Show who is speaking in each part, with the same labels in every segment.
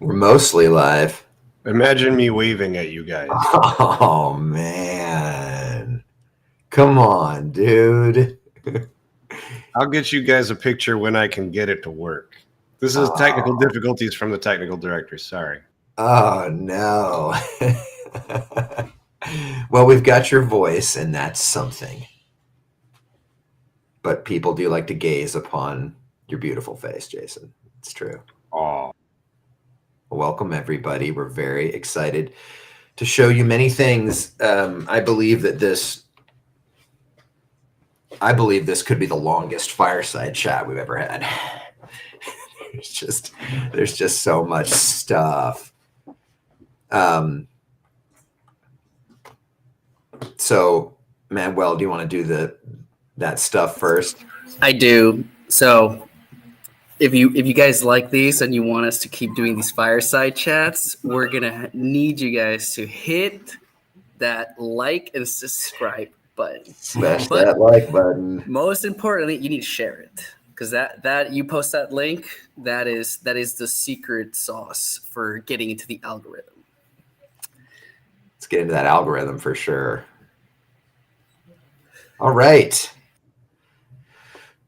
Speaker 1: We're mostly live.
Speaker 2: Imagine me waving at you guys.
Speaker 1: Oh, man. Come on, dude.
Speaker 2: I'll get you guys a picture when I can get it to work. This is technical difficulties from the technical directors. Sorry.
Speaker 1: Oh, no. Well, we've got your voice, and that's something. But people do like to gaze upon your beautiful face, Jason. It's true.
Speaker 2: Oh,
Speaker 1: Welcome, everybody. We're very excited to show you many things. I believe this could be the longest fireside chat we've ever had. there's just so much stuff. So, Manuel, do you want to do that stuff first?
Speaker 3: I do. So, if you guys like these and you want us to keep doing these fireside chats, we're gonna need you guys to hit that like and subscribe button.
Speaker 1: Smash that like button.
Speaker 3: Most importantly, you need to share it, because that you post that link, that is the secret sauce for getting into the algorithm.
Speaker 1: Let's get into that algorithm for sure. All right.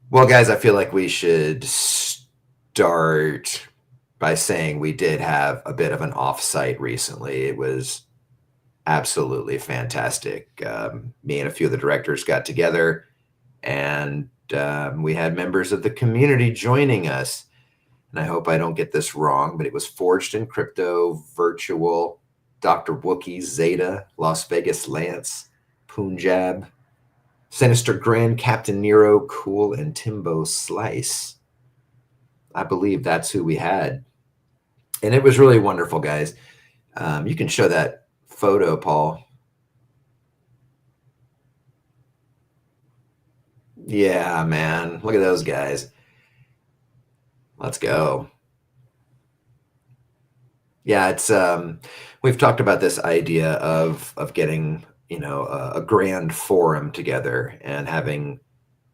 Speaker 1: Well, guys, I feel like we should start by saying we did have a bit of an offsite recently. It was absolutely fantastic. Me and a few of the directors got together, and we had members of the community joining us. And I hope I don't get this wrong, but it was Forged in Crypto, Virtual, Dr. Wookie, Zeta, Las Vegas Lance, Punjab, Sinister Grand, Captain Nero, Cool, and Timbo Slice. I believe that's who we had. And it was really wonderful, guys. You can show that photo, Paul. Yeah, man. Look at those guys. Let's go. Yeah, it's we've talked about this idea of getting, a grand forum together and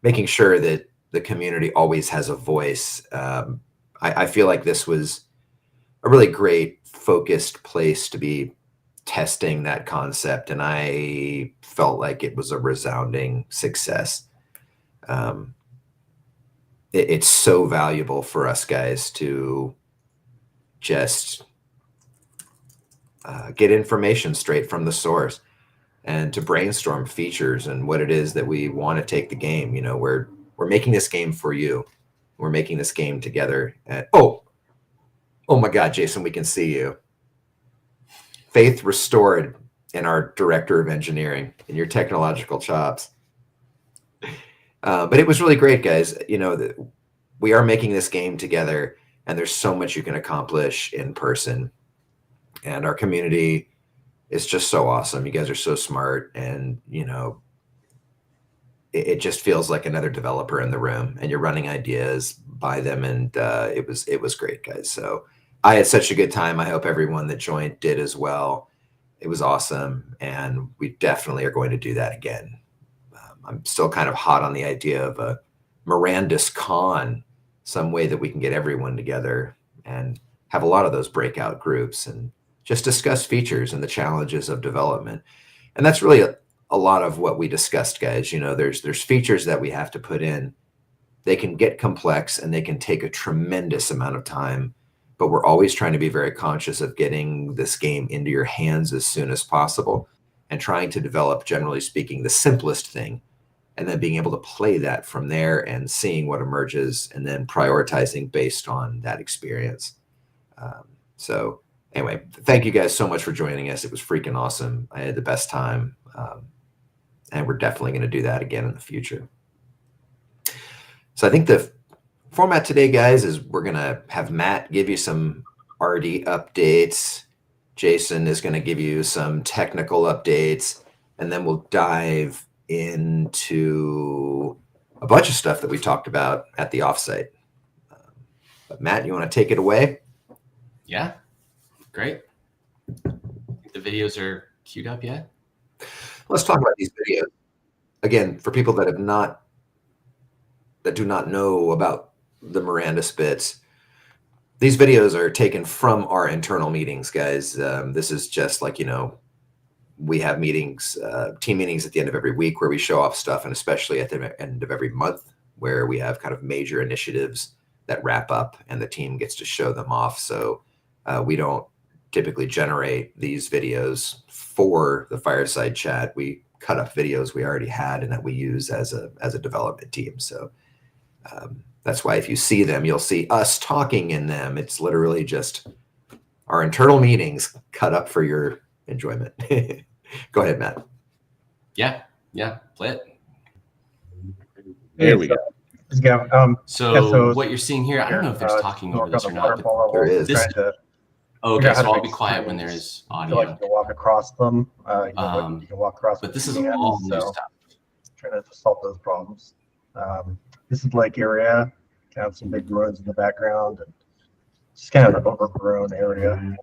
Speaker 1: making sure that the community always has a voice. I feel like this was a really great focused place to be testing that concept, and I felt like it was a resounding success. It's so valuable for us guys to just get information straight from the source and to brainstorm features and what it is that we want to take the game. We're making this game for you. We're making this game together. Oh my God, Jason, we can see you. Faith restored in our director of engineering and your technological chops. But it was really great, guys. We are making this game together, and there's so much you can accomplish in person. And our community is just so awesome. You guys are so smart, and it just feels like another developer in the room, and you're running ideas by them, and it was great, guys. So I had such a good time. I hope everyone that joined did as well. It was awesome, and we definitely are going to do that again. I'm still kind of hot on the idea of a Mirandus Con, some way that we can get everyone together and have a lot of those breakout groups and just discuss features and the challenges of development. And that's really a lot of what we discussed, guys. There's features that we have to put in. They can get complex and they can take a tremendous amount of time, but we're always trying to be very conscious of getting this game into your hands as soon as possible and trying to develop, generally speaking, the simplest thing, and then being able to play that from there and seeing what emerges and then prioritizing based on that experience. So anyway, thank you guys so much for joining us. It was freaking awesome. I had the best time. And we're definitely going to do that again in the future. So I think the format today, guys, is we're going to have Matt give you some RD updates. Jason is going to give you some technical updates, and then we'll dive into a bunch of stuff that we talked about at the offsite. But Matt, you want to take it away?
Speaker 4: Yeah, great. The videos are queued up yet?
Speaker 1: Let's talk about these videos. Again, for people that do not know about the Mirandus bits, these videos are taken from our internal meetings, guys. This is just like, we have meetings, team meetings at the end of every week where we show off stuff, and especially at the end of every month where we have kind of major initiatives that wrap up and the team gets to show them off. So we don't typically generate these videos for the Fireside Chat. We cut up videos we already had and that we use as a development team. So that's why if you see them, you'll see us talking in them. It's literally just our internal meetings cut up for your enjoyment. Go ahead, Matt.
Speaker 4: Yeah, play it.
Speaker 2: There we go.
Speaker 4: So what you're seeing here, I don't know if there's talking over this or not, but
Speaker 1: there is.
Speaker 4: Okay, so I'll be quiet when there's audio.
Speaker 5: You can walk across them. You can walk across.
Speaker 4: But this is all new stuff.
Speaker 5: Trying to solve those problems. This is lake area. Kind of some big roads in the background, and just kind of an overgrown area.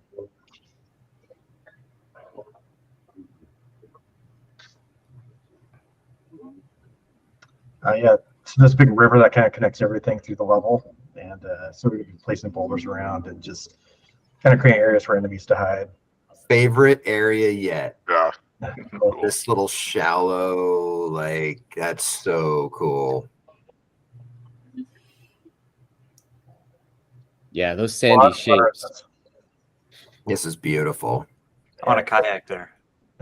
Speaker 5: So this big river that kind of connects everything through the level, and so we're going to be placing boulders around and just kind of creating areas for enemies to hide.
Speaker 1: Favorite area yet.
Speaker 6: Yeah.
Speaker 1: This little shallow, like, that's so cool.
Speaker 7: Yeah, those sandy shapes.
Speaker 1: This is beautiful.
Speaker 8: I want a kayak there.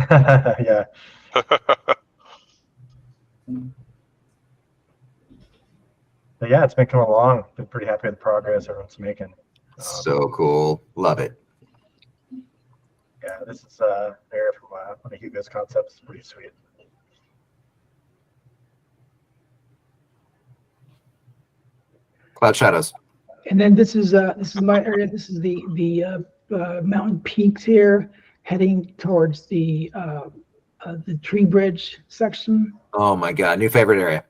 Speaker 5: Yeah. But yeah, it's been coming along. Been pretty happy with the progress everyone's making.
Speaker 1: So cool. Love it.
Speaker 5: Yeah, this is an area from one of Hugo's concepts. It's pretty sweet.
Speaker 1: Cloud Shadows.
Speaker 9: And then this is my area. This is the mountain peaks here, heading towards the tree bridge section.
Speaker 1: Oh my God, new favorite area.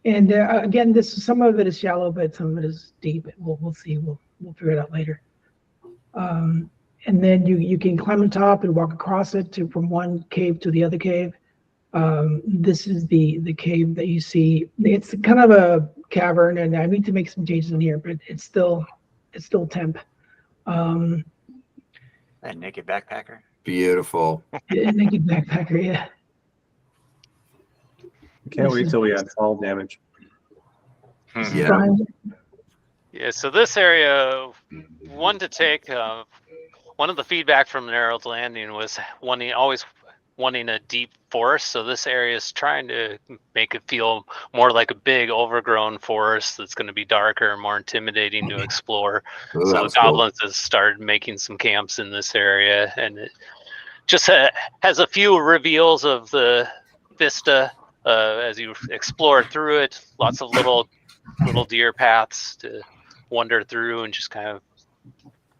Speaker 9: And again, some of it is shallow, but some of it is deep. We'll see. We'll figure it out later. And then you can climb on top and walk across it from one cave to the other cave. This is the cave that you see. It's kind of a cavern, and I need to make some changes in here, but it's still temp.
Speaker 8: That naked backpacker.
Speaker 1: Beautiful.
Speaker 9: Naked backpacker, yeah.
Speaker 10: Can't wait till we add fall damage.
Speaker 1: Yeah.
Speaker 11: Yeah, so this area, one to take, one of the feedback from Narrow's Landing was always wanting a deep forest. So this area is trying to make it feel more like a big overgrown forest that's going to be darker and more intimidating to explore.
Speaker 1: Ooh,
Speaker 11: So the goblins have started making some camps in this area, and it just has a few reveals of the vista as you explore through it. Lots of little deer paths to wander through and just kind of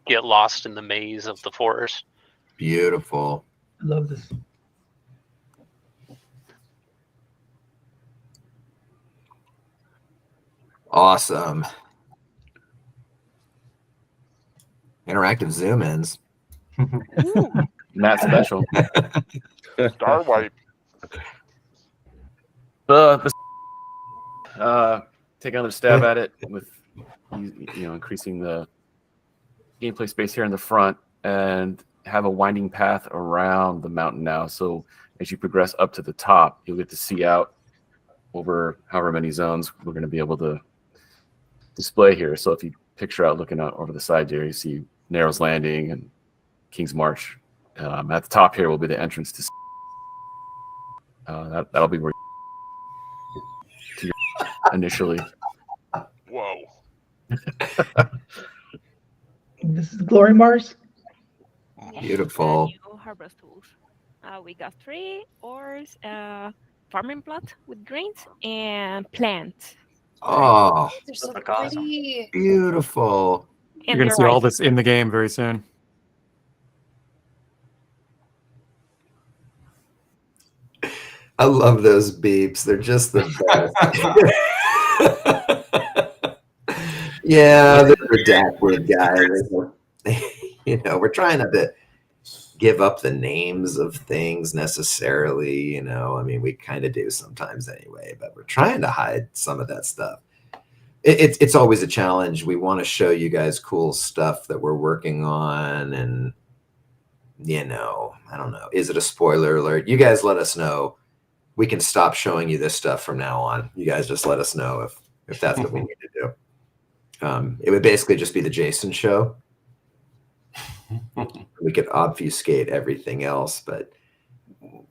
Speaker 11: get lost in the maze of the forest.
Speaker 1: Beautiful.
Speaker 9: I love this.
Speaker 1: Awesome. Interactive zoom ins.
Speaker 10: Not special.
Speaker 6: Star wipe.
Speaker 10: Take another stab at it with increasing the gameplay space here in the front, and have a winding path around the mountain now. So as you progress up to the top, you'll get to see out over however many zones we're going to be able to display here. So if you picture out looking out over the side there, you see Narrow's Landing and King's March. At the top here will be the entrance to that'll be where initially.
Speaker 6: Whoa.
Speaker 9: This is Glory Mars.
Speaker 1: Beautiful.
Speaker 12: New harvest tools. We got 3 ores, farming plot with grains, and plants.
Speaker 1: Oh,
Speaker 12: They're so
Speaker 8: Look awesome.
Speaker 12: pretty.
Speaker 1: beautiful.
Speaker 12: And
Speaker 13: You're going to see
Speaker 12: they're
Speaker 13: all this in the game very soon.
Speaker 1: I love those beeps. They're just the best. Yeah, the redacted guys. We're trying not to give up the names of things necessarily. I mean, we kind of do sometimes anyway, but we're trying to hide some of that stuff. it's always a challenge. We want to show you guys cool stuff that we're working on, and I don't know. Is it a spoiler alert? You guys let us know. We can stop showing you this stuff from now on. You guys just let us know if that's what we need to do. It would basically just be the Jason show. We could obfuscate everything else, but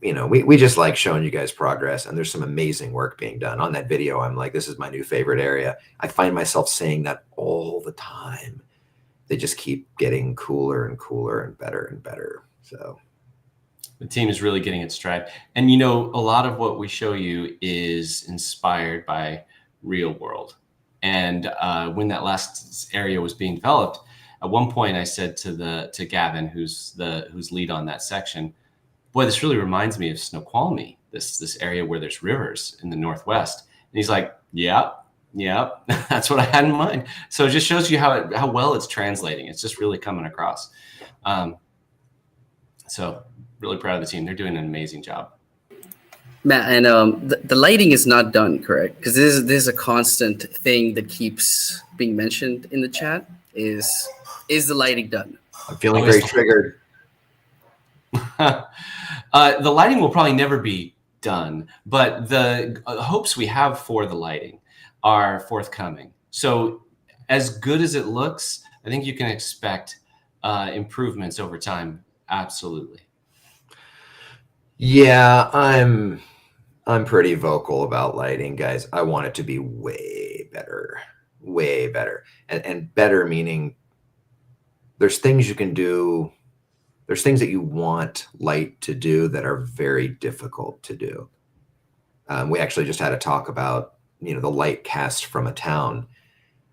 Speaker 1: we just like showing you guys progress, and there's some amazing work being done on that video. I'm like, this is my new favorite area. I find myself saying that all the time. They just keep getting cooler and cooler and better. So
Speaker 4: the team is really getting its stride. And a lot of what we show you is inspired by real world. And when that last area was being developed, at one point I said to Gavin, who's lead on that section, boy, this really reminds me of Snoqualmie, this area where there's rivers in the Northwest. And he's like, yeah, that's what I had in mind. So it just shows you how well it's translating. It's just really coming across. So really proud of the team. They're doing an amazing job.
Speaker 3: Matt, and the lighting is not done, correct? Because this is a constant thing that keeps being mentioned in the chat. Is the lighting done?
Speaker 1: I'm feeling very triggered.
Speaker 4: The lighting will probably never be done, but the hopes we have for the lighting are forthcoming. So as good as it looks, I think you can expect improvements over time. Absolutely.
Speaker 1: Yeah, I'm pretty vocal about lighting, guys. I want it to be way better. And better meaning there's things you can do. There's things that you want light to do that are very difficult to do. We actually just had a talk about, the light cast from a town.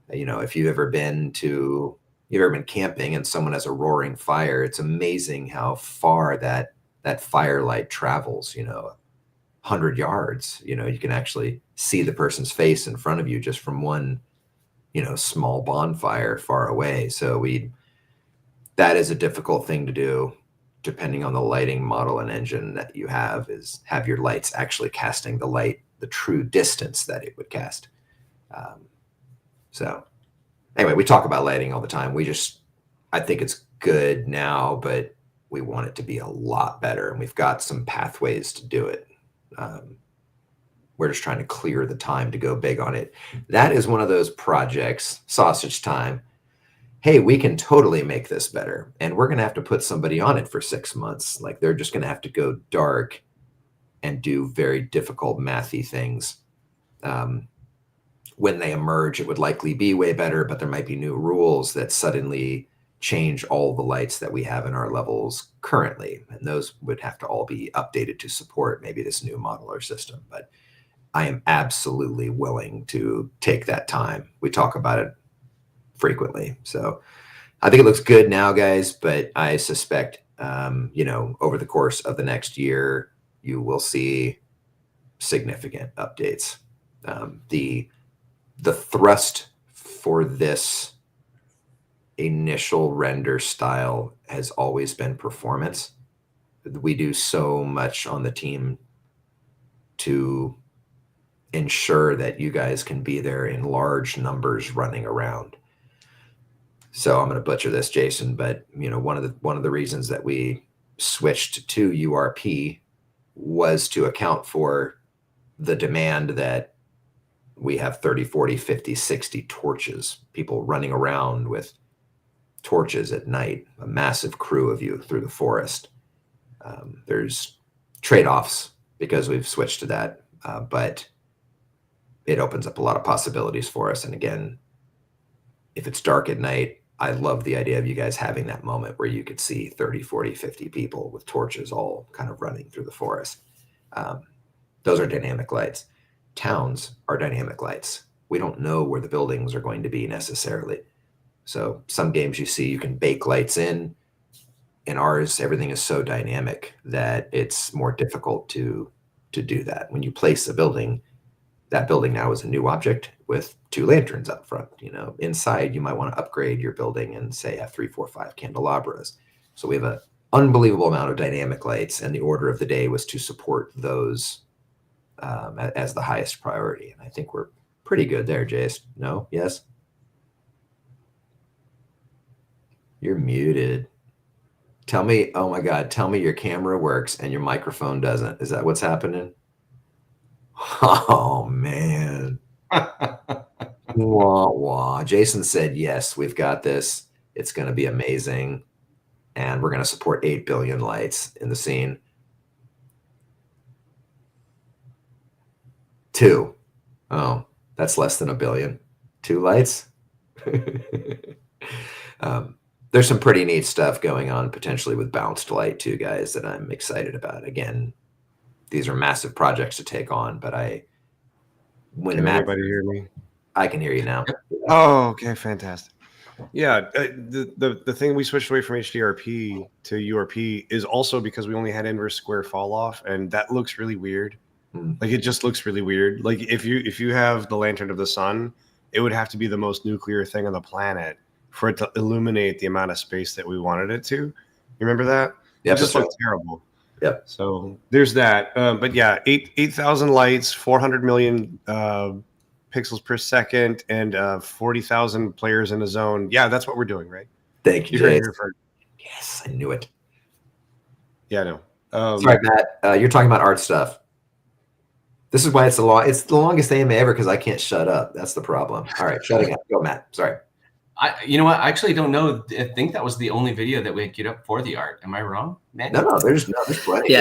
Speaker 1: If you've ever been camping and someone has a roaring fire, it's amazing how far that firelight travels, 100 yards. You can actually see the person's face in front of you just from one, small bonfire far away. So that is a difficult thing to do, depending on the lighting model and engine that you have, is have your lights actually casting the light, the true distance that it would cast. So anyway, we talk about lighting all the time. I think it's good now, but we want it to be a lot better, and we've got some pathways to do it. We're just trying to clear the time to go big on it. That is one of those projects, sausage time. Hey, we can totally make this better, and we're going to have to put somebody on it for 6 months. Like, they're just going to have to go dark and do very difficult mathy things. When they emerge, it would likely be way better, but there might be new rules that suddenly change all the lights that we have in our levels currently, and those would have to all be updated to support maybe this new model or system. But I am absolutely willing to take that time. We talk about it frequently. So I think it looks good now, guys, but I suspect, over the course of the next year, you will see significant updates. The thrust for this initial render style has always been performance. We do so much on the team to ensure that you guys can be there in large numbers running around. So I'm going to butcher this, Jason, but one of the reasons that we switched to URP was to account for the demand that we have 30, 40, 50, 60 torches, people running around with torches at night, a massive crew of you through the forest. There's trade-offs because we've switched to that, but it opens up a lot of possibilities for us. And again, if it's dark at night, I love the idea of you guys having that moment where you could see 30, 40, 50 people with torches all kind of running through the forest. Those are dynamic lights. Towns are dynamic lights. We don't know where the buildings are going to be necessarily. So some games you see, you can bake lights in. In ours, everything is so dynamic that it's more difficult to do that. When you place a building, that building now is a new object with 2 lanterns up front. Inside you might want to upgrade your building and say have 3, 4, 5 candelabras. So we have an unbelievable amount of dynamic lights, and the order of the day was to support those as the highest priority. And I think we're Pretty good there, Jace. No? Yes? You're muted. Tell me, oh my God, tell me your camera works and your microphone doesn't. Is that what's happening? Oh, man. Wah, wah. Jason said, yes, we've got this. It's going to be amazing. And we're going to support 8 billion lights in the scene. 2. Oh, that's less than a billion. 2 lights? There's some pretty neat stuff going on potentially with bounced light too, guys, that I'm excited about. Again, these are massive projects to take on, but
Speaker 2: Can anybody hear me?
Speaker 1: I can hear you now.
Speaker 2: Oh, okay, fantastic. Yeah, the thing we switched away from HDRP to URP is also because we only had inverse square fall off, and that looks really weird. Like it just looks really weird. Like if you have the lantern of the sun, it would have to be the most nuclear thing on the planet for it to illuminate the amount of space that we wanted it to. You remember that?
Speaker 1: Yeah,
Speaker 2: it just looked terrible.
Speaker 1: Yep.
Speaker 2: So there's that. But yeah, 8,000 lights, 400 million pixels per second, and 40,000 players in a zone. Yeah, that's what we're doing, right?
Speaker 1: Thank you, Jay. Yes, I knew it.
Speaker 2: Yeah, I know.
Speaker 1: Sorry, Matt. You're talking about art stuff. This is why it's the longest AMA ever because I can't shut up. That's the problem. All right, shutting up. Go, Matt. Sorry.
Speaker 4: You know what? I actually don't know. I think that was the only video that we had queued up for the art. Am I wrong, Matt?
Speaker 1: No, there's plenty.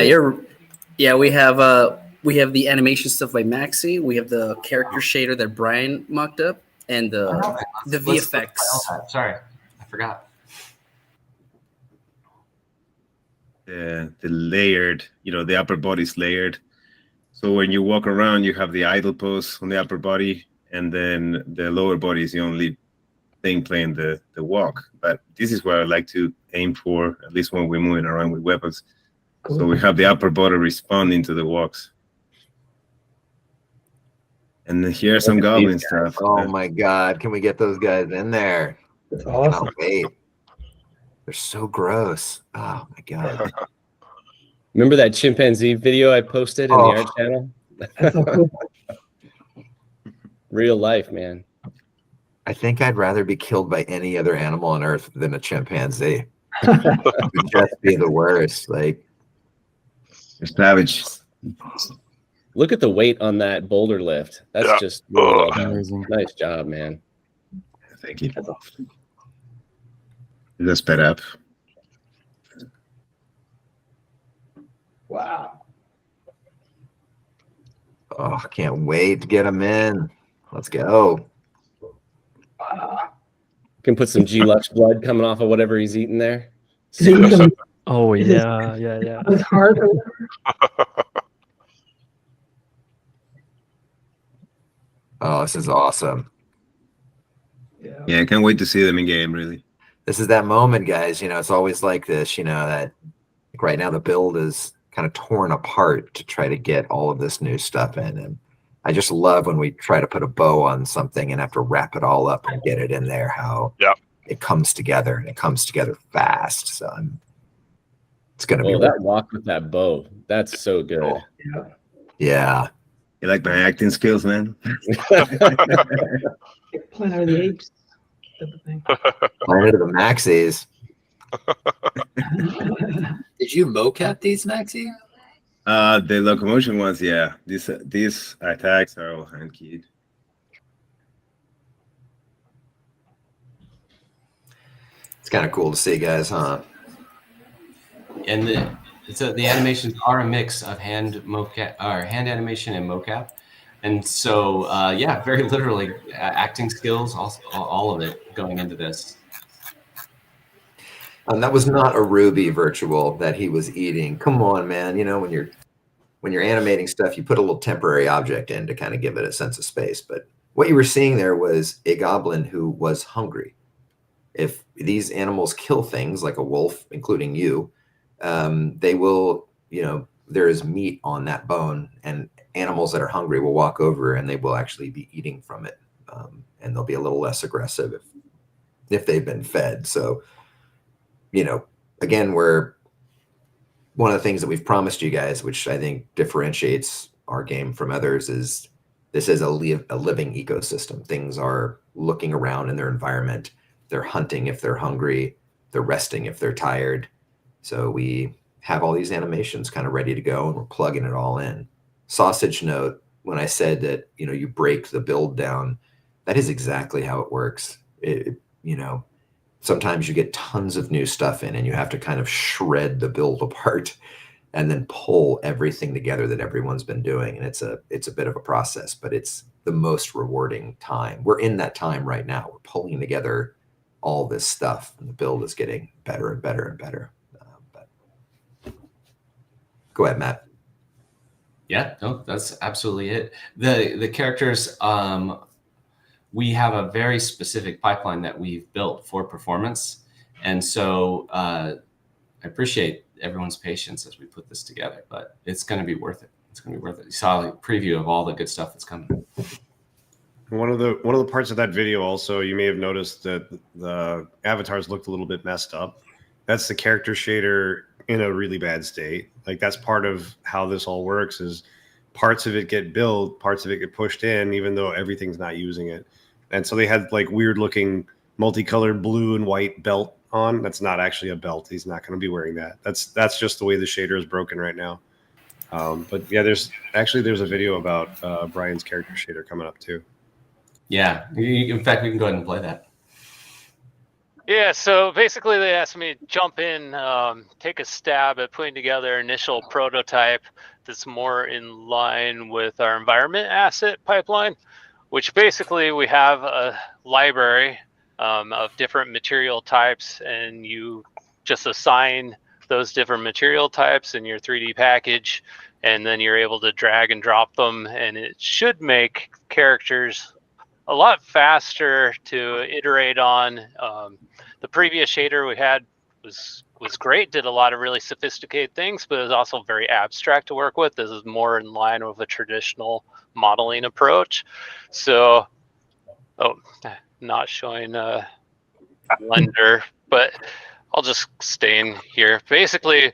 Speaker 3: Yeah, we have the animation stuff by Maxi. We have the character shader that Brian mocked up, and the VFX.
Speaker 4: Sorry, I forgot.
Speaker 13: The layered, the upper body's layered. So when you walk around, you have the idle pose on the upper body, and then the lower body is the only thing playing the walk. But this is what I like to aim for, at least when we're moving around with weapons. Cool. So we have the upper body responding to the walks. And here's some goblin stuff.
Speaker 1: Oh my God, can we get those guys in there?
Speaker 9: That's awesome.
Speaker 1: Wait. They're so gross. Oh my God.
Speaker 7: Remember that chimpanzee video I posted in the art channel?
Speaker 9: That's so cool.
Speaker 7: Real life, man.
Speaker 1: I think I'd rather be killed by any other animal on earth than a chimpanzee. It would just be the worst. Like,
Speaker 13: you're savage.
Speaker 7: Look at the weight on that boulder lift. That's just really well done. Nice job, man.
Speaker 13: Thank you. Is that sped up?
Speaker 9: Wow.
Speaker 1: Oh, I can't wait to get them in. Let's go.
Speaker 7: Can put some G-Lux blood coming off of whatever he's eating there.
Speaker 14: Oh, yeah.
Speaker 9: It's hard.
Speaker 1: Oh, this is awesome.
Speaker 13: Yeah, I can't wait to see them in game, really.
Speaker 1: This is that moment, guys. It's always like this, that like right now the build is kind of torn apart to try to get all of this new stuff in. And I just love when we try to put a bow on something and have to wrap it all up and get it in there, how it comes together, and it comes together fast. So it's going to be
Speaker 7: that walk with that bow. That's so good.
Speaker 1: Yeah.
Speaker 13: You like my acting skills, man?
Speaker 9: Planet of the Apes type of thing.
Speaker 1: Planet of the Maxis.
Speaker 3: Did you mocap these, Maxi?
Speaker 13: The locomotion ones, yeah. These attacks are all hand keyed.
Speaker 1: It's kind of cool to see, guys, huh?
Speaker 4: And the animations are a mix of hand animation and mocap, and so very literally acting skills, all of it going into this.
Speaker 1: That was not a Ruby virtual that he was eating. Come on, man. When you're animating stuff, you put a little temporary object in to kind of give it a sense of space. But what you were seeing there was a goblin who was hungry. If these animals kill things like a wolf, including you, they will, there is meat on that bone, and animals that are hungry will walk over and they will actually be eating from it. And they'll be a little less aggressive if they've been fed. So, again, one of the things that we've promised you guys, which I think differentiates our game from others, is this is a living ecosystem. Things are looking around in their environment. They're hunting if they're hungry. They're resting if they're tired. So we have all these animations kind of ready to go, and we're plugging it all in. Sausage note, when I said that, you break the build down, that is exactly how it works. Sometimes you get tons of new stuff in and you have to kind of shred the build apart and then pull everything together that everyone's been doing. And it's a bit of a process, but it's the most rewarding time. We're in that time right now. We're pulling together all this stuff, and the build is getting better and better and better. But go ahead, Matt.
Speaker 4: Yeah, no, that's absolutely it. The characters, we have a very specific pipeline that we've built for performance. And so I appreciate everyone's patience as we put this together, but it's going to be worth it. It's going to be worth it. You saw a preview of all the good stuff that's coming.
Speaker 2: One of the parts of that video also, you may have noticed that the avatars looked a little bit messed up. That's the character shader in a really bad state. Like, that's part of how this all works, is parts of it get built, parts of it get pushed in, even though everything's not using it. And so they had like weird looking multicolored blue and white belt on. That's not actually a belt. He's not going to be wearing that. That's just the way the shader is broken right now. But yeah, there's a video about Brian's character shader coming up too.
Speaker 4: Yeah, in fact, we can go ahead and play that.
Speaker 11: Yeah, so basically they asked me to jump in, take a stab at putting together an initial prototype that's more in line with our environment asset pipeline, which basically we have a library of different material types, and you just assign those different material types in your 3D package, and then you're able to drag and drop them, and it should make characters a lot faster to iterate on. The previous shader we had was great, did a lot of really sophisticated things, but it was also very abstract to work with. This is more in line with a traditional modeling approach. So, not showing Blender, but I'll just stay in here. Basically,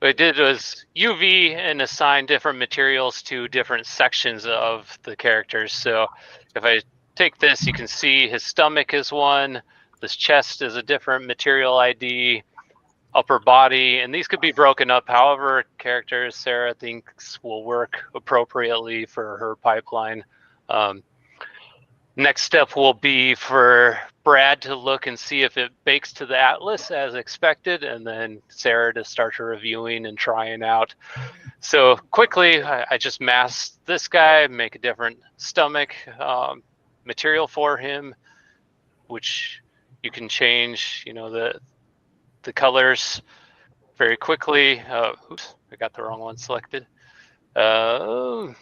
Speaker 11: what I did was UV and assign different materials to different sections of the characters. So if I take this, you can see his stomach is one, this chest is a different material ID, upper body, and these could be broken up however characters Sarah thinks will work appropriately for her pipeline. Next step will be for Brad to look and see if it bakes to the atlas as expected, and then Sarah to start her reviewing and trying out. So quickly, I just masked this guy, make a different stomach material for him, which you can change, the colors very quickly. Oops, I got the wrong one selected. So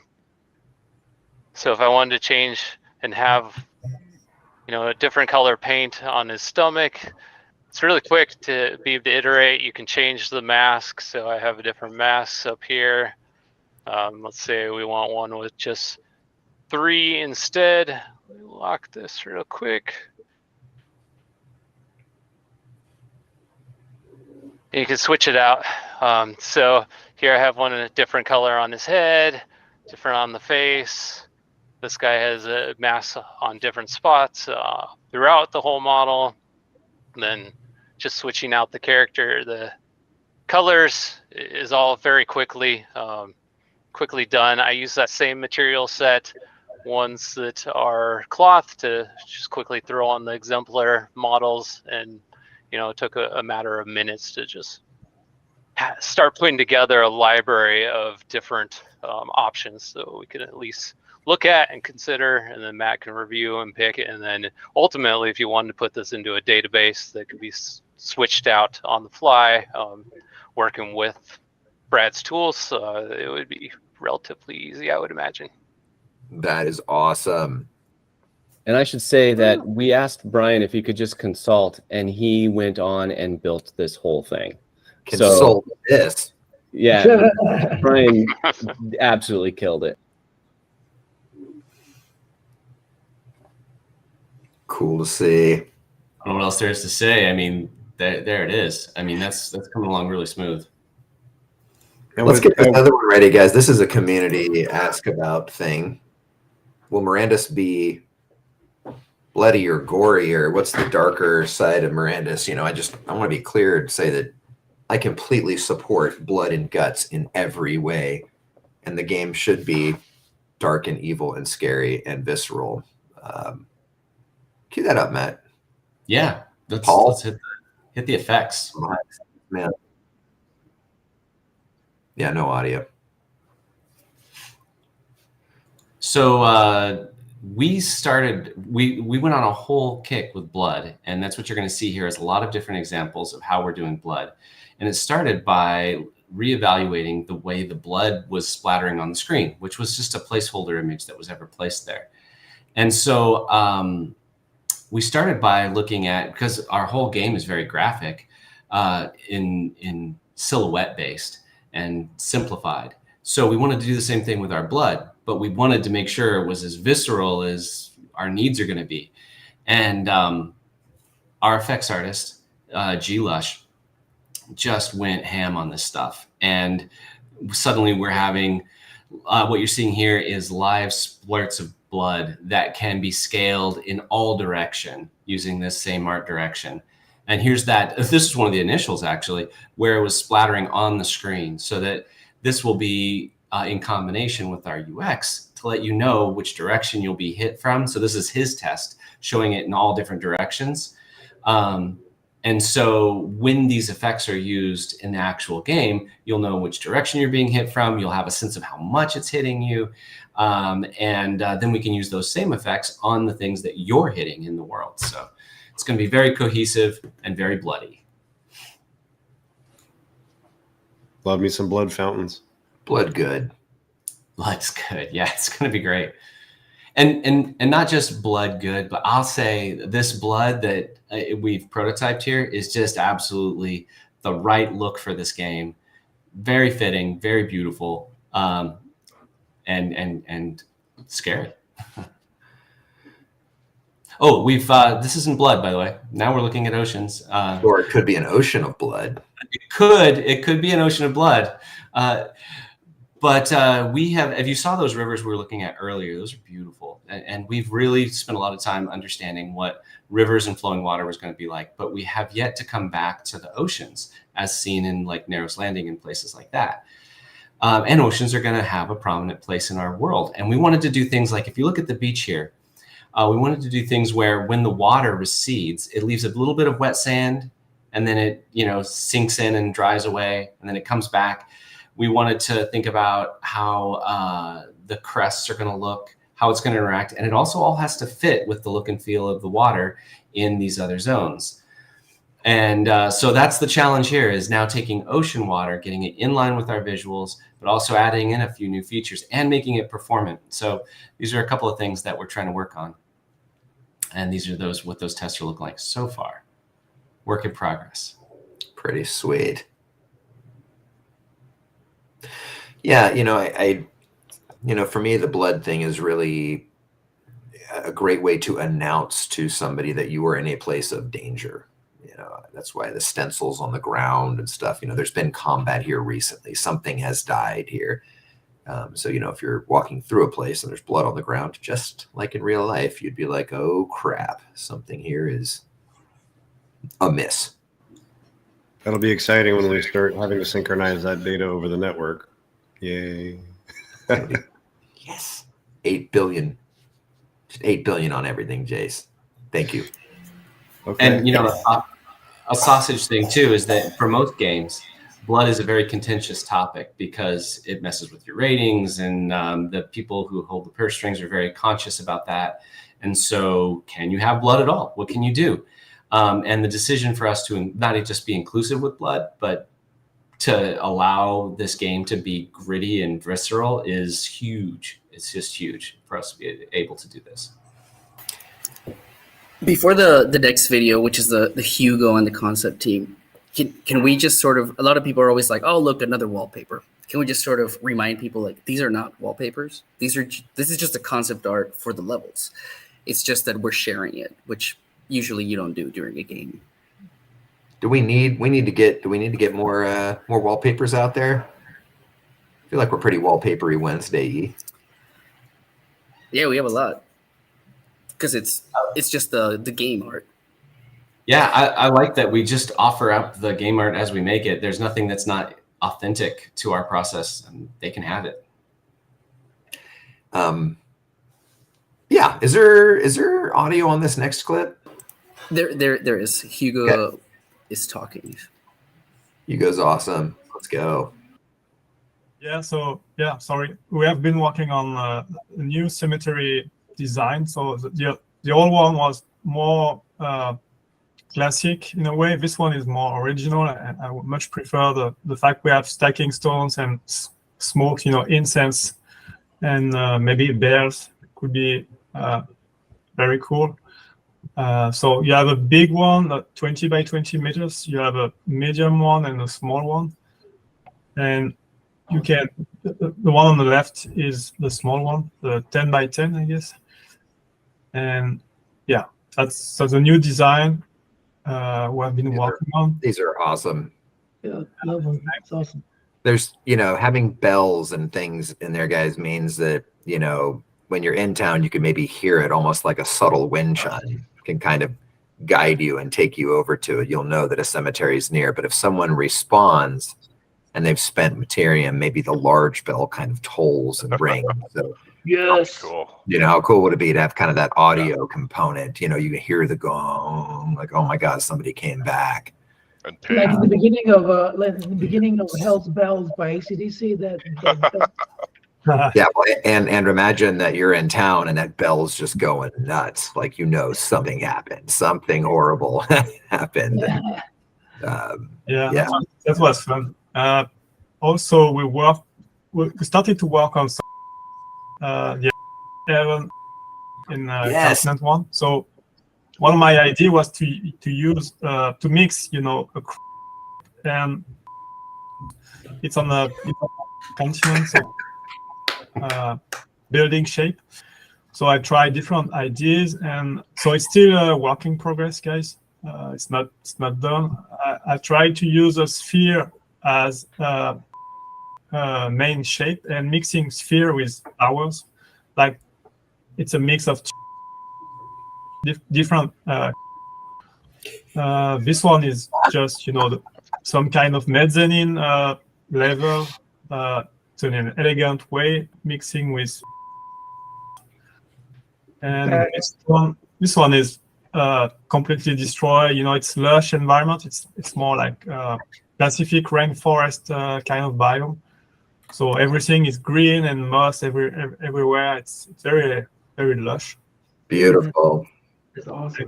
Speaker 11: if I wanted to change and have, a different color paint on his stomach, it's really quick to be able to iterate. You can change the mask. So I have a different mask up here. Let's say we want one with just 3 instead. Let me lock this real quick. You can switch it out. So here I have one in a different color on his head, different on the face. This guy has a mask on different spots throughout the whole model. And then just switching out the character, the colors is all very quickly done. I use that same material set, ones that are cloth, to just quickly throw on the exemplar models, and it took a matter of minutes to just start putting together a library of different options, so we can at least look at and consider, and then Matt can review and pick it. And then ultimately, if you wanted to put this into a database that could be switched out on the fly, working with Brad's tools, it would be relatively easy, I would imagine.
Speaker 1: That is awesome.
Speaker 7: And I should say that we asked Brian if he could just consult, and he went on and built this whole thing.
Speaker 1: Consult this.
Speaker 7: Yeah, Brian absolutely killed it.
Speaker 1: Cool to see.
Speaker 4: What else there is to say? I mean, there it is. I mean, that's coming along really smooth.
Speaker 1: Let's get this other one ready, guys. This is a community ask about thing. will Mirandus be bloody or gory, or what's the darker side of Mirandus? You know, I want to be clear and say that I completely support blood and guts in every way, and the game should be dark and evil and scary and visceral. Cue that up, Matt.
Speaker 4: Yeah, let's hit the effects.
Speaker 1: Man. Yeah, no audio.
Speaker 4: So we went on a whole kick with blood, and that's what you're going to see here is a lot of different examples of how we're doing blood. And it started by reevaluating the way the blood was splattering on the screen, which was just a placeholder image that was ever placed there. And so we started by looking at, because our whole game is very graphic, in silhouette based and simplified. So we wanted to do the same thing with our blood, but we wanted to make sure it was as visceral as our needs are going to be. And our effects artist, G Lush, just went ham on this stuff. And suddenly we're having, what you're seeing here is live splurts of blood that can be scaled in all direction using this same art direction. And here's that, this is one of the initials actually, where it was splattering on the screen, so that this will be in combination with our UX to let you know which direction you'll be hit from. So this is his test, showing it in all different directions. And so when these effects are used in the actual game, you'll know which direction you're being hit from. You'll have a sense of how much it's hitting you. Then we can use those same effects on the things that you're hitting in the world. So it's going to be very cohesive and very bloody.
Speaker 2: Love me some blood fountains.
Speaker 1: Blood good.
Speaker 4: Blood's good. Yeah, it's going to be great. And not just blood good, but I'll say this blood that we've prototyped here is just absolutely the right look for this game. Very fitting, very beautiful, and scary. Oh, we've this isn't blood, by the way. Now we're looking at oceans.
Speaker 1: Or it could be an ocean of blood.
Speaker 4: It could be an ocean of blood. But we have, if you saw those rivers we were looking at earlier, those are beautiful. And we've really spent a lot of time understanding what rivers and flowing water was going to be like. But we have yet to come back to the oceans as seen in like Narrow's Landing and places like that. And oceans are going to have a prominent place in our world. And we wanted to do things like, if you look at the beach here, we wanted to do things where when the water recedes, it leaves a little bit of wet sand, and then it, sinks in and dries away, and then it comes back. We wanted to think about how the crests are going to look, how it's going to interact, and it also all has to fit with the look and feel of the water in these other zones. And so that's the challenge here, is now taking ocean water, getting it in line with our visuals, but also adding in a few new features and making it performant. So these are a couple of things that we're trying to work on. And these are what those tests are looking like so far. Work in progress.
Speaker 1: Pretty sweet. Yeah, for me, the blood thing is really a great way to announce to somebody that you are in a place of danger. That's why the stencils on the ground and stuff, there's been combat here recently. Something has died here. So, if you're walking through a place and there's blood on the ground, just like in real life, you'd be like, oh, crap, something here is amiss.
Speaker 2: That'll be exciting when we start having to synchronize that data over the network. Yay.
Speaker 1: Yes. 8 billion. Just 8 billion on everything, Jace. Thank you.
Speaker 4: Okay. And, a sausage thing, too, is that for most games, blood is a very contentious topic because it messes with your ratings, and the people who hold the purse strings are very conscious about that. And so can you have blood at all? What can you do? And the decision for us to not just be inclusive with blood, but to allow this game to be gritty and visceral is huge. It's just huge for us to be able to do this.
Speaker 3: Before the next video, which is the Hugo and the concept team, can we just sort of, a lot of people are always like, oh, look, another wallpaper. Can we just sort of remind people, like, these are not wallpapers. This is just a concept art for the levels. It's just that we're sharing it, which usually you don't do during a game.
Speaker 1: Do we need to get more wallpapers out there? I feel like we're pretty wallpapery Wednesday-y.
Speaker 3: Yeah, we have a lot because it's just the game art.
Speaker 4: Yeah, I like that we just offer up the game art as we make it. There's nothing that's not authentic to our process, and they can have it.
Speaker 1: Yeah, is there audio on this next clip?
Speaker 3: There is. Hugo is talking.
Speaker 1: Hugo's awesome. Let's go.
Speaker 15: Yeah, so yeah, sorry. We have been working on a new cemetery design. So the old one was more classic in a way. This one is more original, and I would much prefer the fact we have stacking stones and smoke, incense, and maybe bells. It could be very cool. So you have a big one, 20 by 20 meters. You have a medium one and a small one, and you can. The one on the left is the small one, the 10 by 10, I guess. And yeah, that's the new design we have been working on.
Speaker 1: These are awesome.
Speaker 9: Yeah, love them. That's awesome.
Speaker 1: There's, having bells and things in there, guys, means that, when you're in town, you can maybe hear it almost like a subtle wind chime, can kind of guide you and take you over to it. You'll know that a cemetery is near. But if someone respawns and they've spent materium, maybe the large bell kind of tolls and rings. So,
Speaker 9: yes.
Speaker 6: Cool.
Speaker 1: how cool would it be to have kind of that audio component? You can hear the gong, like, oh my God, somebody came back.
Speaker 9: Like in the beginning of Hell's Bells by AC/DC.
Speaker 1: Yeah, and imagine that you're in town and that bell's just going nuts. Like, something happened, something horrible happened.
Speaker 15: Yeah, that was fun. Also, we started to work on some Aaron in Continent 1. So one of my ideas was to use to mix, and it's on a continent, so building shape. So I tried different ideas, and so it's still a work in progress, guys. It's not done. I tried to use a sphere as main shape and mixing sphere with towers. Like, it's a mix of different. This one is just some kind of mezzanine level in an elegant way, mixing with. And this one is completely destroyed. It's lush environment. It's more like Pacific rainforest kind of biome. So everything is green and moss everywhere. It's very, very lush.
Speaker 1: Beautiful.
Speaker 9: It's awesome.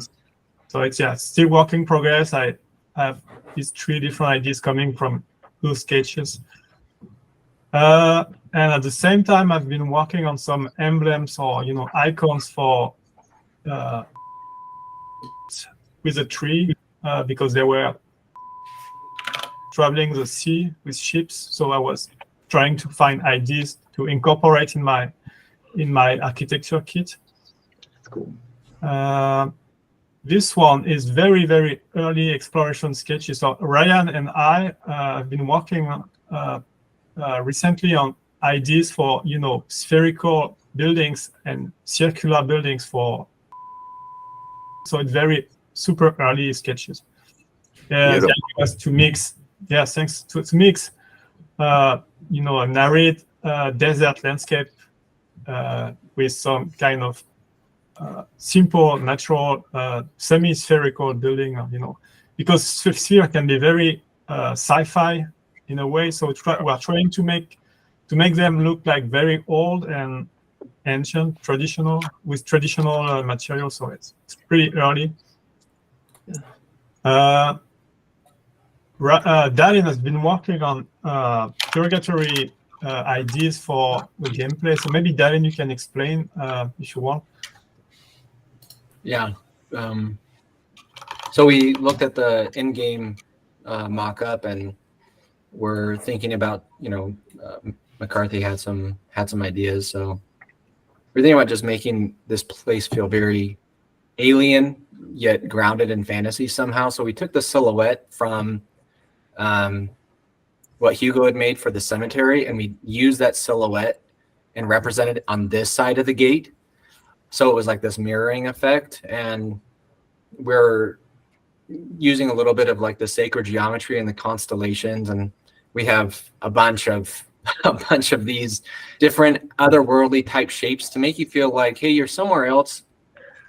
Speaker 15: So it's still work in progress. I have these 3 different ideas coming from those sketches. And at the same time, I've been working on some emblems or icons for with a tree because they were traveling the sea with ships. So I was trying to find ideas to incorporate in my architecture kit.
Speaker 9: That's cool.
Speaker 15: This one is very, very early exploration sketches. So Ryan and I have been working recently on ideas for spherical buildings and circular buildings so it's very super early sketches. The idea was to mix to mix a narrate desert landscape with some kind of simple natural semi-spherical building, because sphere can be very sci-fi in a way. So we're trying to make them look like very old and ancient, traditional materials. So it's pretty early. Darren has been working on purgatory ideas for the gameplay. So maybe Darren, you can explain if you want.
Speaker 16: Yeah. So we looked at the in-game mock-up, and we're thinking about, McCarthy had some ideas. So we're thinking about just making this place feel very alien yet grounded in fantasy somehow. So we took the silhouette from what Hugo had made for the cemetery, and we used that silhouette and represented it on this side of the gate. So it was like this mirroring effect, and we're using a little bit of like the sacred geometry and the constellations, and we have a bunch of these different otherworldly type shapes to make you feel like, hey, you're somewhere else,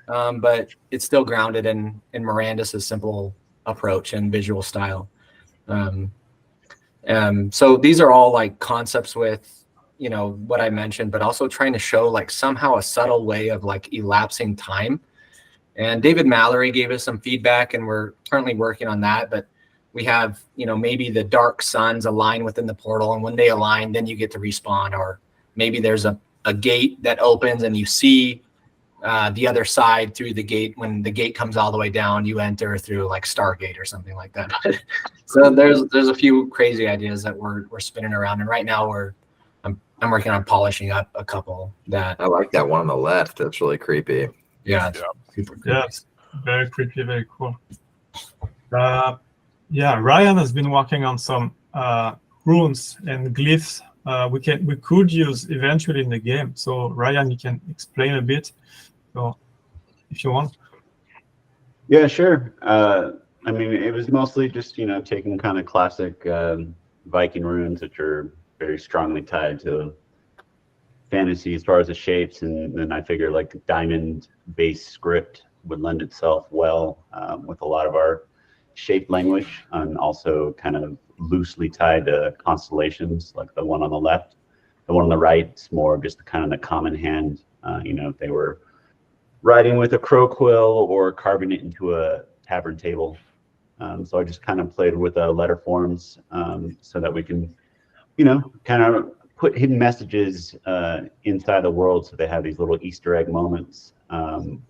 Speaker 16: but it's still grounded in Mirandus's simple approach and visual style. So these are all like concepts with, you know, what I mentioned, but also trying to show like somehow a subtle way of like elapsing time. And David Mallory gave us some feedback, and we're currently working on that. But we have, you know, maybe the dark suns align within the portal, and when they align, then you get to respawn. Or maybe there's a gate that opens and you see the other side through the gate. When the gate comes all the way down, you enter through like Stargate or something like that. So there's a few crazy ideas that we're spinning around, and right now I'm working on polishing up a couple that
Speaker 1: I like that one on the left. That's really creepy.
Speaker 16: Yeah, it's super creepy.
Speaker 15: Yeah, it's very creepy, very cool. Yeah, Ryan has been working on some runes and glyphs we could use eventually in the game. So Ryan, you can explain a bit, so if you want.
Speaker 17: Yeah, sure. I mean, it was mostly just, you know, taking kind of classic Viking runes, which are very strongly tied to fantasy as far as the shapes, and then I figured like diamond-based script would lend itself well with a lot of our shape language, and also kind of loosely tied to constellations, like the one on the left. The one on the right is more of just kind of the common hand. You know, if they were writing with a crow quill or carving it into a tavern table. So I just kind of played with letter forms so that we can, you know, kind of put hidden messages inside the world, so they have these little Easter egg moments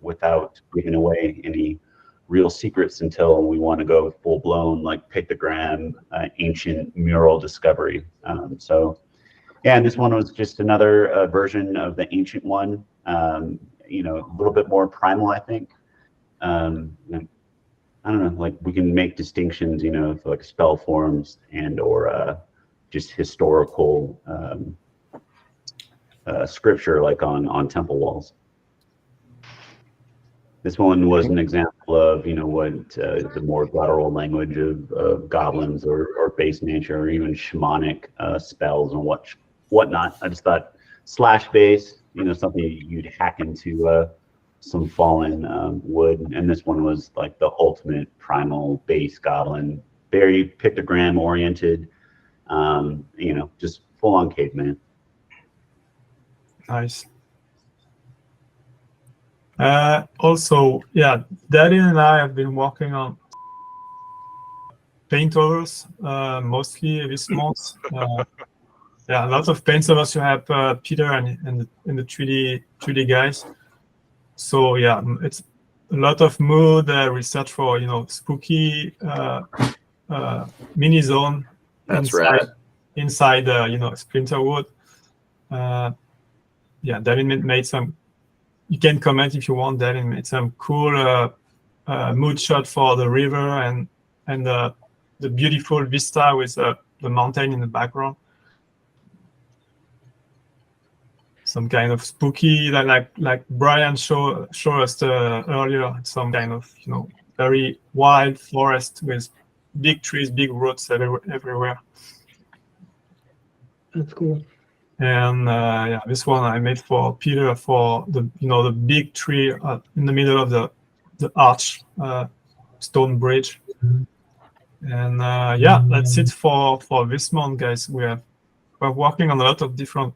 Speaker 17: without giving away any real secrets until we want to go full blown like pictogram, ancient mural discovery. So yeah, and this one was just another version of the ancient one. You know, a little bit more primal, I think. I don't know, like we can make distinctions, you know, for like spell forms and or just historical scripture, like on temple walls. This one was an example of, you know, what the more guttural language of goblins or base nature, or even shamanic spells and whatnot. I just thought slash base, you know, something you'd hack into some fallen wood, and this one was like the ultimate primal base goblin, very pictogram oriented, you know, just full on caveman.
Speaker 15: Nice. Also, yeah, Daddy and I have been working on paint overs, mostly this month. Yeah, a lot of paint overs. You have Peter and the 3D guys. So yeah, it's a lot of mood research for, you know, spooky mini zone.
Speaker 1: That's right.
Speaker 15: Inside you know, Splinterwood. Yeah, David made some. You can comment if you want. David made some cool mood shot for the river and the beautiful vista with the mountain in the background. Some kind of spooky, like Brian showed us earlier. Some kind of, you know, very wild forest with big trees, big roots everywhere.
Speaker 9: That's cool.
Speaker 15: And yeah, this one I made for Peter for the, you know, the big tree in the middle of the arch stone bridge. And yeah, that's it for this month, guys. We're working on a lot of different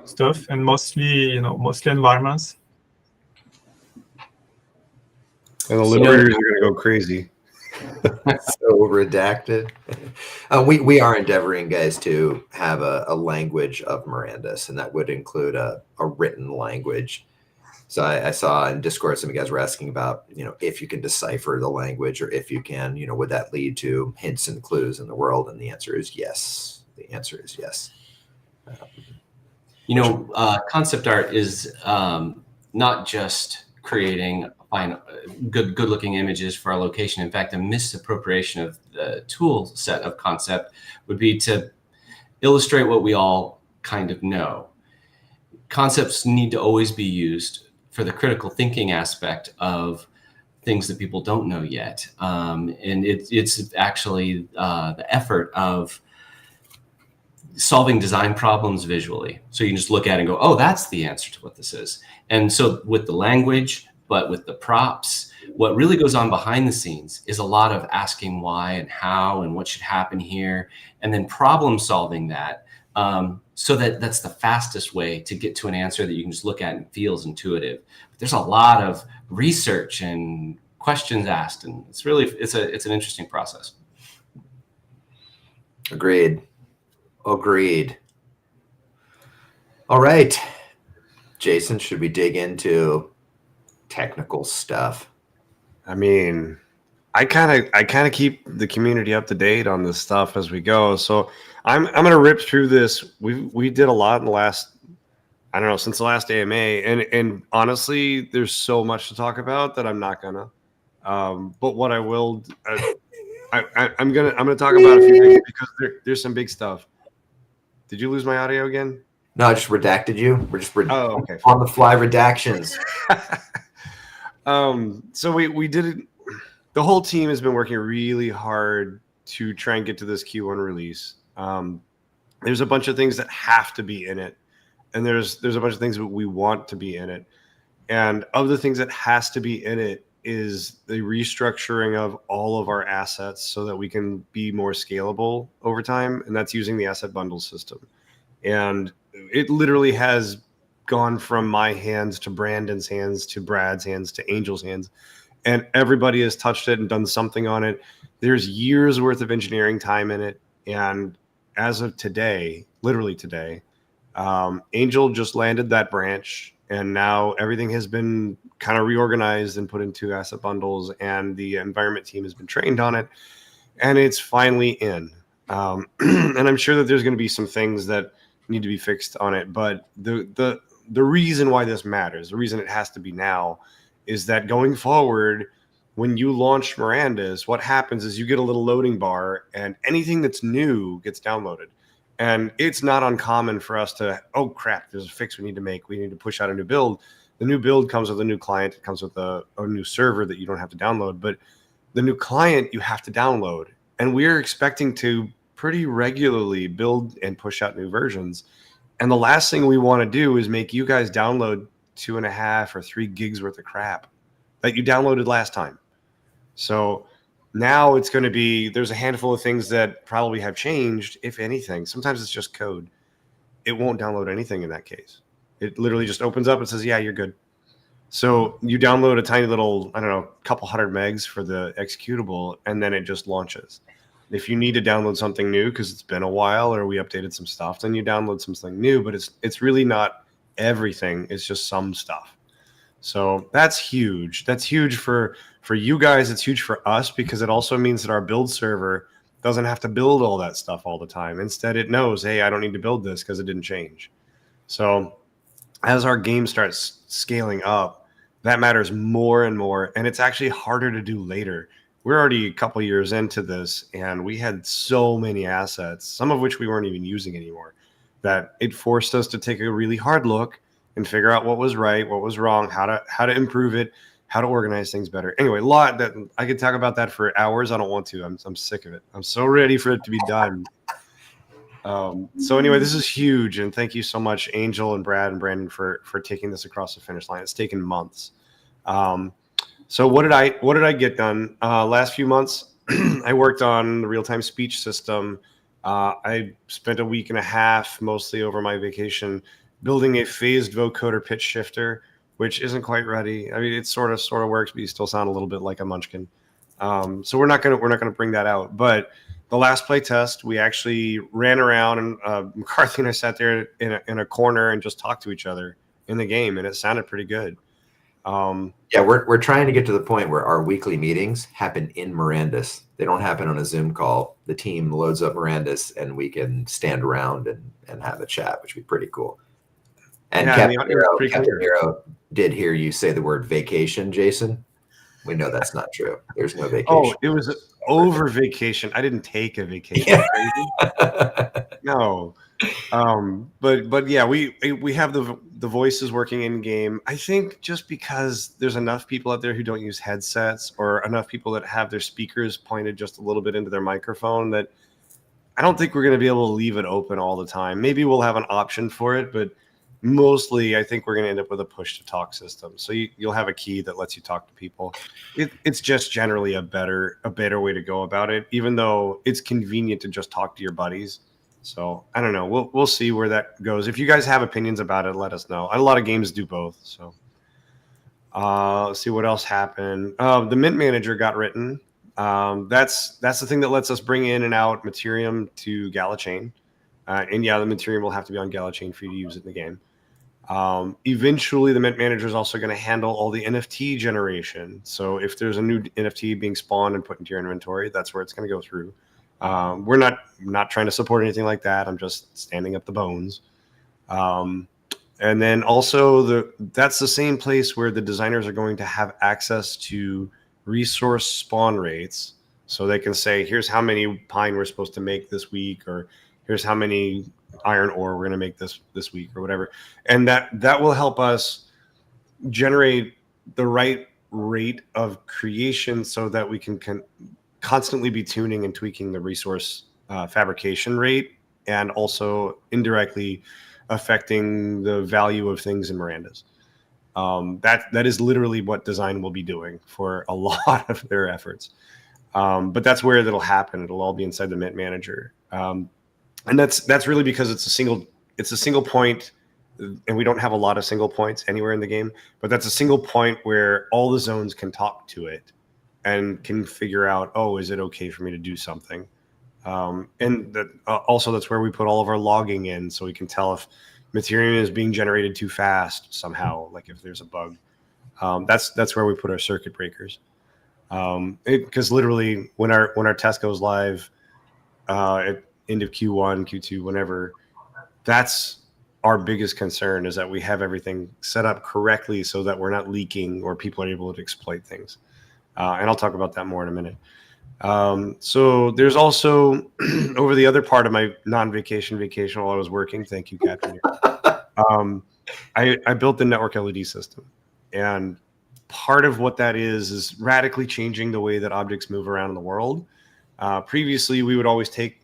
Speaker 15: stuff, and mostly environments.
Speaker 2: And the liberators are going to go crazy.
Speaker 1: So redacted. We are endeavoring, guys, to have a language of Mirandus, and that would include a written language. So I saw in Discord some of you guys were asking about, you know, if you can decipher the language, or if you can, you know, would that lead to hints and clues in the world? And the answer is yes. The answer is yes.
Speaker 4: You know, concept art is not just creating fine, good-looking images for our location. In fact, a misappropriation of the tool set of concept would be to illustrate what we all kind of know. Concepts need to always be used for the critical thinking aspect of things that people don't know yet. And it's actually the effort of solving design problems visually. So you can just look at it and go, oh, that's the answer to what this is. And so with the language, but with the props, what really goes on behind the scenes is a lot of asking why and how and what should happen here, and then problem solving that. So that's the fastest way to get to an answer that you can just look at and feels intuitive. But there's a lot of research and questions asked, and it's an interesting process.
Speaker 1: Agreed. All right, Jason, should we dig into technical stuff?
Speaker 2: I mean, I kind of keep the community up to date on this stuff as we go. So I'm gonna rip through this. We did a lot in the last, I don't know, since the last AMA, and honestly, there's so much to talk about that I'm not gonna. But what I will, I'm gonna talk about a few things because there's some big stuff. Did you lose my audio again?
Speaker 1: No, I just redacted you. We're just
Speaker 2: okay.
Speaker 1: On the fly redactions.
Speaker 2: So we did it. The whole team has been working really hard to try and get to this Q1 release. There's a bunch of things that have to be in it, and there's a bunch of things that we want to be in it. And of the things that has to be in it is the restructuring of all of our assets so that we can be more scalable over time, and that's using the asset bundle system. And it literally has gone from my hands to Brandon's hands to Brad's hands to Angel's hands, and everybody has touched it and done something on it. There's years worth of engineering time in it, and as of today, literally today, Angel just landed that branch, and now everything has been kind of reorganized and put into asset bundles, and the environment team has been trained on it, and it's finally in. And I'm sure that there's going to be some things that need to be fixed on it, but the reason why this matters, the reason it has to be now, is that going forward, when you launch Mirandus, what happens is you get a little loading bar, and anything that's new gets downloaded. And it's not uncommon for us to, oh crap, there's a fix we need to make. We need to push out a new build. The new build comes with a new client. It comes with a new server that you don't have to download. But the new client you have to download. And we're expecting to pretty regularly build and push out new versions. And the last thing we want to do is make you guys download 2.5 or 3 gigs worth of crap that you downloaded last time. So now it's going to be, there's a handful of things that probably have changed, if anything. Sometimes it's just code. It won't download anything in that case. It literally just opens up and says, yeah, you're good. So you download a tiny little, I don't know, couple hundred megs for the executable, and then it just launches. If you need to download something new because it's been a while or we updated some stuff, then you download something new, but it's really not everything. It's just some stuff. So that's huge. That's huge for you guys. It's huge for us because it also means that our build server doesn't have to build all that stuff all the time. Instead, it knows, hey, I don't need to build this because it didn't change. So as our game starts scaling up, that matters more and more. And it's actually harder to do later. We're already a couple years into this, and we had so many assets, some of which we weren't even using anymore, that it forced us to take a really hard look and figure out what was right, what was wrong, how to improve it, how to organize things better. Anyway, a lot that I could talk about that for hours. I don't want to. I'm sick of it. I'm so ready for it to be done. So anyway, this is huge, and thank you so much, Angel and Brad and Brandon, for taking this across the finish line. It's taken months. So what did I get done? Last few months, I worked on the real-time speech system. I spent a week and a half, mostly over my vacation, building a phased vocoder pitch shifter, which isn't quite ready. I mean, it sort of works, but you still sound a little bit like a munchkin. So we're not gonna bring that out. But the last play test, we actually ran around, and McCarthy and I sat there in a corner and just talked to each other in the game, and it sounded pretty good.
Speaker 1: Yeah, we're trying to get to the point where our weekly meetings happen in Mirandus. They don't happen on a Zoom call. The team loads up Mirandus, and we can stand around and have a chat, which would be pretty cool. And
Speaker 2: yeah,
Speaker 1: Captain Hero did hear you say the word vacation, Jason. We know that's not true. There's no vacation.
Speaker 2: Oh, it was over vacation. I didn't take a vacation.
Speaker 1: Yeah.
Speaker 2: No. But yeah, we have the voices working in game. I think just because there's enough people out there who don't use headsets, or enough people that have their speakers pointed just a little bit into their microphone, that I don't think we're going to be able to leave it open all the time. Maybe we'll have an option for it, but mostly I think we're going to end up with a push to talk system. So you'll have a key that lets you talk to people. It's just generally a better way to go about it, even though it's convenient to just talk to your buddies. So I don't know. We'll see where that goes. If you guys have opinions about it, let us know. A lot of games do both. So let's see what else happened. The Mint Manager got written. That's the thing that lets us bring in and out Materium to GalaChain. And yeah, the Materium will have to be on GalaChain for you to use it in the game. Eventually, the Mint Manager is also going to handle all the NFT generation. So if there's a new NFT being spawned and put into your inventory, that's where it's going to go through. We're not trying to support anything like that. I'm just standing up the bones. And then also that's the same place where the designers are going to have access to resource spawn rates. So they can say, here's how many pine we're supposed to make this week, or here's how many iron ore we're going to make this week, or whatever. And that will help us generate the right rate of creation so that we can constantly be tuning and tweaking the resource fabrication rate, and also indirectly affecting the value of things in Mirandus. That is literally what design will be doing for a lot of their efforts. But that's where that'll happen. It'll all be inside the Mint Manager. And that's really because it's a single point, and we don't have a lot of single points anywhere in the game, but that's a single point where all the zones can talk to it and can figure out, oh, is it okay for me to do something? And also that's where we put all of our logging in, so we can tell if Materium is being generated too fast somehow, like if there's a bug. That's where we put our circuit breakers. Because literally when our test goes live at end of Q1, Q2, whenever, that's our biggest concern, is that we have everything set up correctly so that we're not leaking or people are able to exploit things. And I'll talk about that more in a minute. So there's also over the other part of my non-vacation while I was working. Thank you, Catherine. I built the network LED system, and part of what that is radically changing the way that objects move around in the world. Previously, we would always take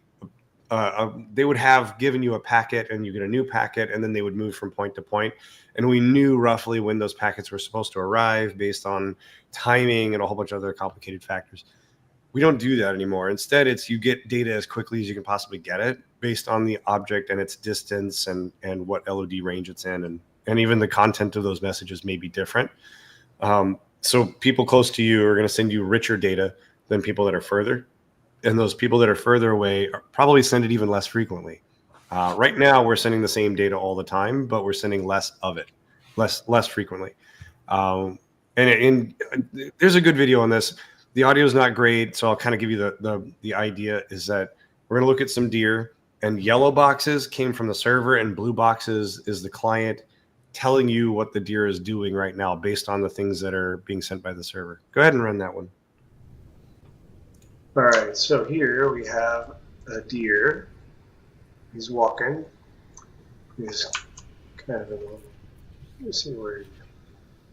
Speaker 2: they would have given you a packet, and you get a new packet, and then they would move from point to point. And we knew roughly when those packets were supposed to arrive based on timing and a whole bunch of other complicated factors. We don't do that anymore. Instead, it's you get data as quickly as you can possibly get it based on the object and its distance and what LOD range it's in. And even the content of those messages may be different. So people close to you are going to send you richer data than people that are further. And those people that are further away probably send it even less frequently. Right now, we're sending the same data all the time, but we're sending less of it, less frequently. And there's a good video on this. The audio is not great, so I'll kind of give you the idea is that we're going to look at some deer, and yellow boxes came from the server, and blue boxes is the client telling you what the deer is doing right now based on the things that are being sent by the server. Go ahead and run that one.
Speaker 18: All right, so here we have a deer. He's walking. He's kind of in a little, let me see where he's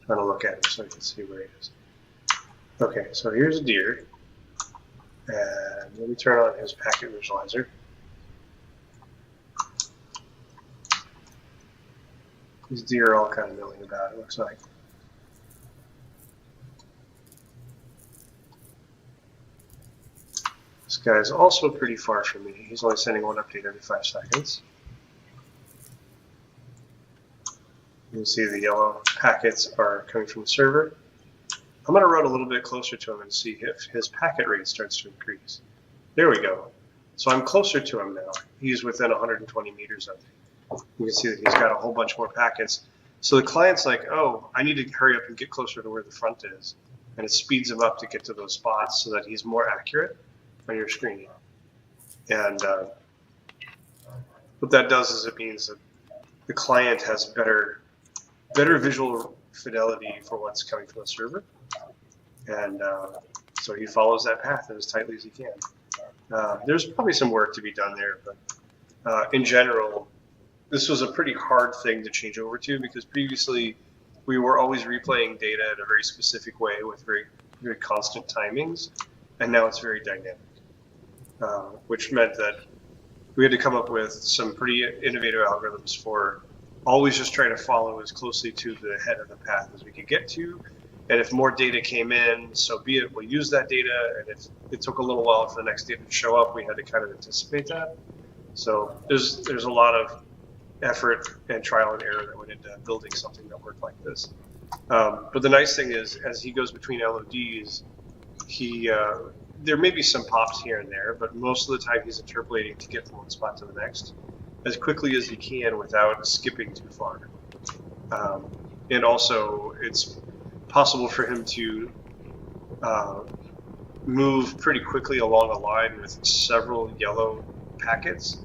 Speaker 18: trying to look at him so I can see where he is. Okay, so here's a deer. And let me turn on his packet visualizer. These deer are all kind of milling about, it looks like. This guy's also pretty far from me. He's only sending one update every 5 seconds. You can see the yellow packets are coming from the server. I'm going to run a little bit closer to him and see if his packet rate starts to increase. There we go. So I'm closer to him now. He's within 120 meters of me. You can see that he's got a whole bunch more packets. So the client's like, oh, I need to hurry up and get closer to where the front is. And it speeds him up to get to those spots so that he's more accurate on your screen. And what that does is it means that the client has better visual fidelity for what's coming from the server. And so he follows that path as tightly as he can. There's probably some work to be done there, but in general, this was a pretty hard thing to change over to, because previously we were always replaying data in a very specific way with very constant timings, and now it's very dynamic, which meant that we had to come up with some pretty innovative algorithms for always just trying to follow as closely to the head of the path as we could get to. And if more data came in, so be it, we'll use that data. And if it took a little while for the next data to show up, we had to kind of anticipate that. So there's a lot of effort and trial and error that went into building something that worked like this. But the nice thing is, as he goes between LODs, there may be some pops here and there, but most of the time he's interpolating to get from one spot to the next as quickly as he can without skipping too far. And also, it's possible for him to move pretty quickly along a line with several yellow packets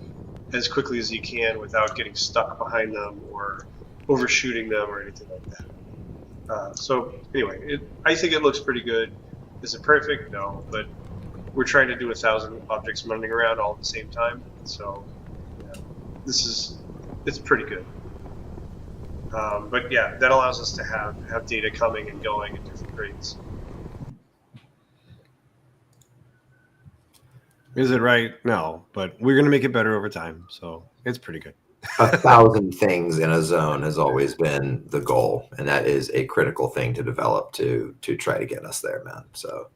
Speaker 18: as quickly as he can without getting stuck behind them or overshooting them or anything like that. So anyway, I think it looks pretty good. Is it perfect? No, but we're trying to do 1,000 objects running around all at the same time. So yeah, it's pretty good. But yeah, that allows us to have data coming and going at different rates.
Speaker 2: Is it right? No, but we're going to make it better over time. So it's pretty good.
Speaker 1: 1,000 things in a zone has always been the goal, and that is a critical thing to develop to try to get us there, man. So,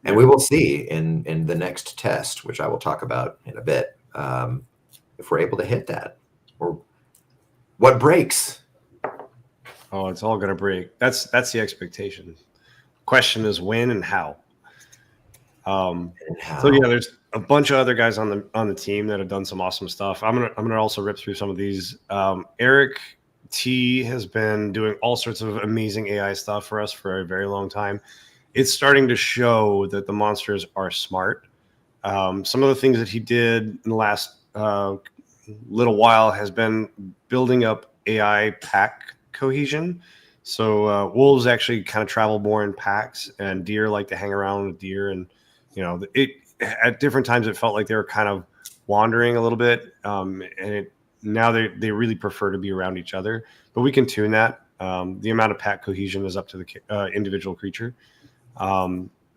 Speaker 1: and we will see in the next test, which I will talk about in a bit, if we're able to hit that, or what breaks.
Speaker 2: Oh, it's all going to break. That's the expectation. Question is when and how. So yeah, there's a bunch of other guys on the team that have done some awesome stuff. I'm gonna also rip through some of these. Eric T has been doing all sorts of amazing AI stuff for us for a very long time. It's starting to show that the monsters are smart. Some of the things that he did in the last little while has been building up AI pack cohesion. So wolves actually kind of travel more in packs, and deer like to hang around with deer. And at different times it felt like they were kind of wandering a little bit, and now they really prefer to be around each other. But we can tune that. The amount of pack cohesion is up to the individual creature.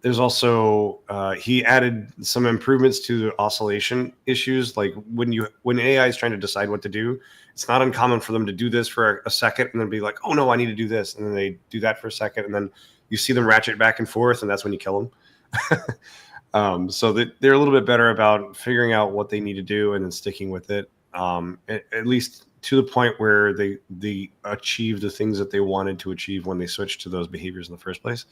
Speaker 2: There's also he added some improvements to the oscillation issues. Like when AI is trying to decide what to do, it's not uncommon for them to do this for a second and then be like, oh no, I need to do this, and then they do that for a second, and then you see them ratchet back and forth, and that's when you kill them. So that they're a little bit better about figuring out what they need to do and then sticking with it, at least to the point where they achieve the things that they wanted to achieve when they switched to those behaviors in the first place.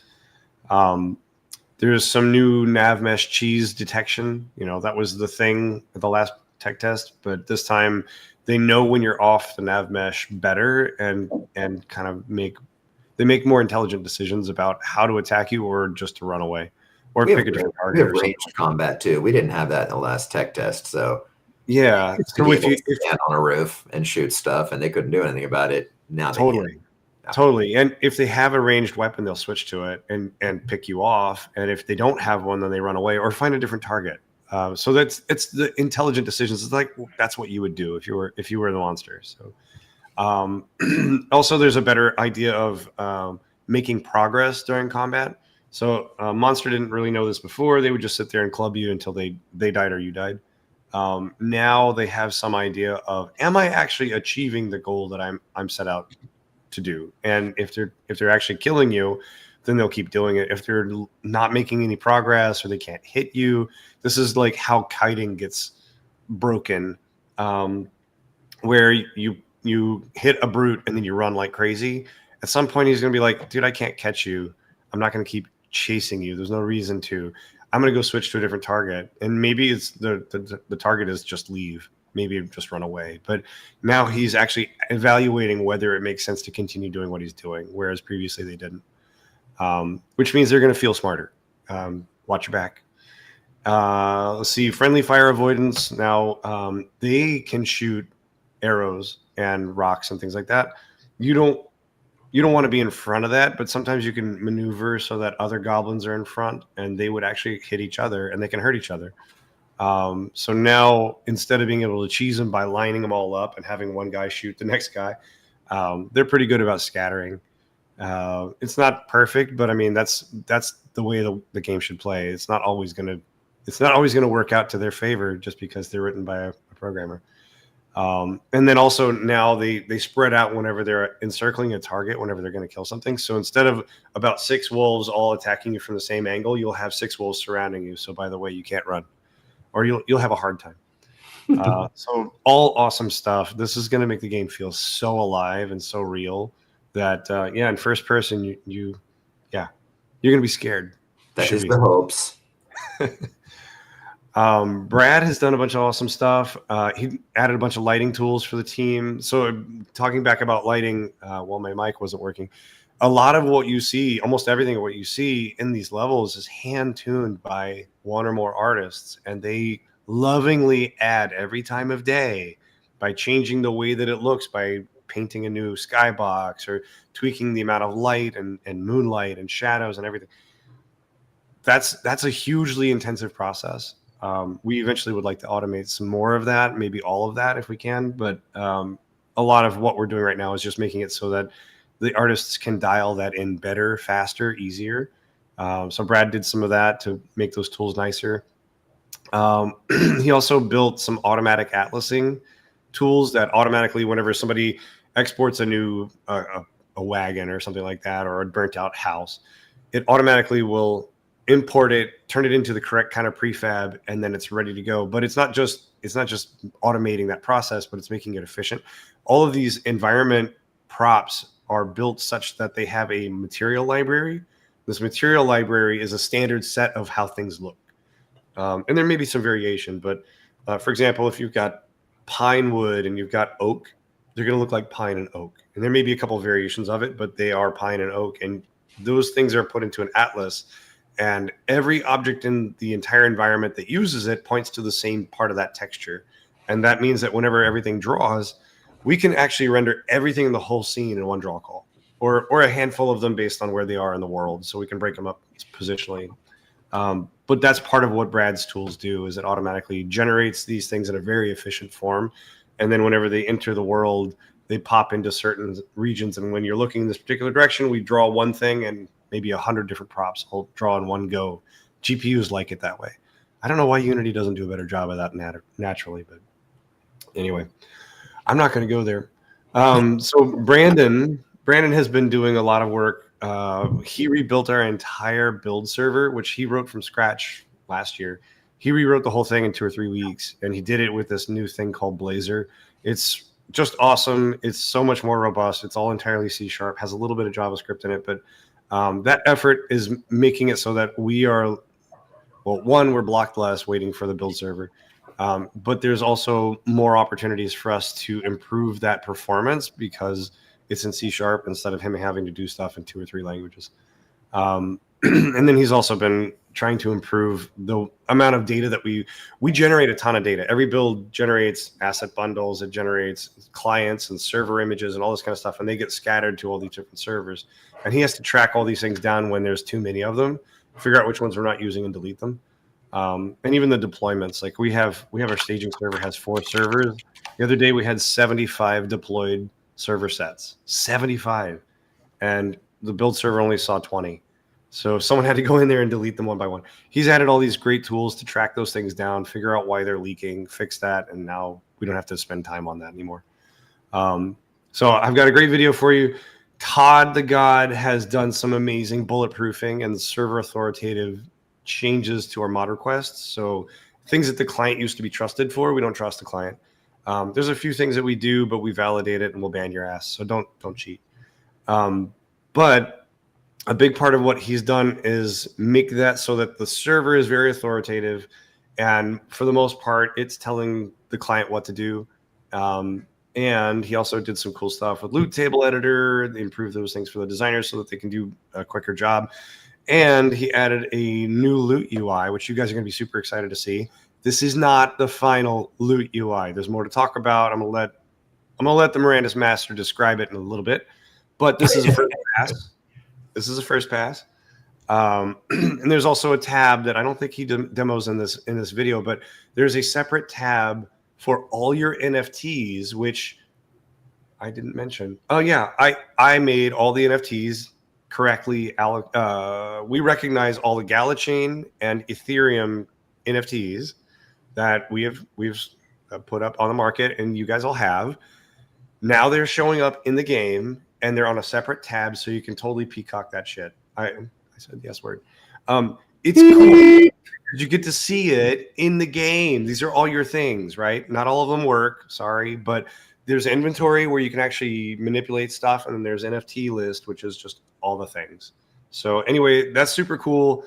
Speaker 2: There's some new nav mesh cheese detection. That was the thing at the last tech test, but this time they know when you're off the nav mesh better and kind of make more intelligent decisions about how to attack you or just to run away or pick a different target.
Speaker 1: We have ranged combat too. We didn't have that in the last tech test, so
Speaker 2: yeah.
Speaker 1: So if you stand on a roof and shoot stuff, and they couldn't do anything about it, now they can.
Speaker 2: Totally. And if they have a ranged weapon, they'll switch to it and pick you off. And if they don't have one, then they run away or find a different target. So it's the intelligent decisions. It's like that's what you would do if you were the monster. So also there's a better idea of making progress during combat. So monster didn't really know this before. They would just sit there and club you until they died or you died. Now they have some idea of, am I actually achieving the goal that I'm set out to do? And if they're actually killing you, then they'll keep doing it. If they're not making any progress or they can't hit you, this is like how kiting gets broken, where you hit a brute and then you run like crazy. At some point he's gonna be like, dude, I can't catch you. I'm not gonna keep chasing you. There's no reason to. I'm gonna go switch to a different target. And maybe it's the target is just leave. Maybe just run away. But now he's actually evaluating whether it makes sense to continue doing what he's doing, whereas previously they didn't. Which means they're going to feel smarter. Watch your back. Let's see, friendly fire avoidance. Now they can shoot arrows and rocks and things like that. You don't want to be in front of that, but sometimes you can maneuver so that other goblins are in front and they would actually hit each other and they can hurt each other. So now instead of being able to cheese them by lining them all up and having one guy shoot the next guy, they're pretty good about scattering. It's not perfect, but I mean that's the way the game should play. It's not always gonna work out to their favor just because they're written by a programmer. And then also now they spread out whenever they're encircling a target, whenever they're going to kill something. So instead of about 6 wolves all attacking you from the same angle, you'll have 6 wolves surrounding you. So by the way, you can't run, or you'll have a hard time. So all awesome stuff. This is going to make the game feel so alive and so real that in first person you're going to be scared.
Speaker 1: That is the hopes.
Speaker 2: Brad has done a bunch of awesome stuff. He added a bunch of lighting tools for the team. So talking back about lighting, while my mic wasn't working, a lot of what you see, almost everything of what you see in these levels is hand tuned by one or more artists. And they lovingly add every time of day by changing the way that it looks, by painting a new skybox or tweaking the amount of light and moonlight and shadows and everything. That's a hugely intensive process. We eventually would like to automate some more of that, maybe all of that if we can. But a lot of what we're doing right now is just making it so that the artists can dial that in better, faster, easier. So Brad did some of that to make those tools nicer. He also built some automatic atlasing tools that automatically, whenever somebody exports a new a wagon or something like that, or a burnt out house, it automatically will import it, turn it into the correct kind of prefab, and then it's ready to go. But it's not just automating that process, but it's making it efficient. All of these environment props are built such that they have a material library. This material library is a standard set of how things look. And there may be some variation, but for example, if you've got pine wood and you've got oak, they're going to look like pine and oak. And there may be a couple of variations of it, but they are pine and oak. And those things are put into an atlas. And every object in the entire environment that uses it points to the same part of that texture. And that means that whenever everything draws, we can actually render everything in the whole scene in one draw call, or a handful of them based on where they are in the world. So we can break them up positionally. But that's part of what Brad's tools do, is it automatically generates these things in a very efficient form. And then whenever they enter the world, they pop into certain regions. And when you're looking in this particular direction, we draw one thing and maybe 100 different props will draw in one go. GPUs like it that way. I don't know why Unity doesn't do a better job of that naturally, but anyway, I'm not going to go there. So Brandon has been doing a lot of work. He rebuilt our entire build server, which he wrote from scratch last year. He rewrote the whole thing in 2 or 3 weeks, and he did it with this new thing called Blazor. It's just awesome. It's so much more robust. It's all entirely C#, has a little bit of JavaScript in it, but that effort is making it so that we are, well, one, we're blocked less waiting for the build server, but there's also more opportunities for us to improve that performance because it's in C# instead of him having to do stuff in 2 or 3 languages. And then he's also been trying to improve the amount of data that we generate. A ton of data. Every build generates asset bundles, it generates clients and server images and all this kind of stuff, and they get scattered to all these different servers. And he has to track all these things down when there's too many of them, figure out which ones we're not using and delete them. And even the deployments, like we have our staging server has 4 servers. The other day we had 75 deployed server sets, 75, and the build server only saw 20. So someone had to go in there and delete them one by one. He's added all these great tools to track those things down, figure out why they're leaking, fix that, and now we don't have to spend time on that anymore. So I've got a great video for you. Todd the God has done some amazing bulletproofing and server authoritative changes to our mod requests. So things that the client used to be trusted for, we don't trust the client. There's a few things that we do, but we validate it and we'll ban your ass. So don't cheat. But a big part of what he's done is make that so that the server is very authoritative. And for the most part, it's telling the client what to do. And he also did some cool stuff with loot table editor. They improved those things for the designers so that they can do a quicker job. And he added a new loot UI, which you guys are going to be super excited to see. This is not the final loot UI. There's more to talk about. I'm gonna let the Mirandus Master describe it in a little bit. But this is a first pass. This is a first pass. And there's also a tab that I don't think he demos in this video, but there's a separate tab for all your NFTs, which I didn't mention. Oh yeah, I made all the NFTs correctly. We recognize all the GALACHAIN and Ethereum NFTs that we've put up on the market, and you guys all have. Now they're showing up in the game, and they're on a separate tab, so you can totally peacock that shit. I said the S word. It's cool. You get to see it in the game. These are all your things, right? Not all of them work, sorry, but there's inventory where you can actually manipulate stuff, and then there's NFT list, which is just all the things. So anyway, that's super cool.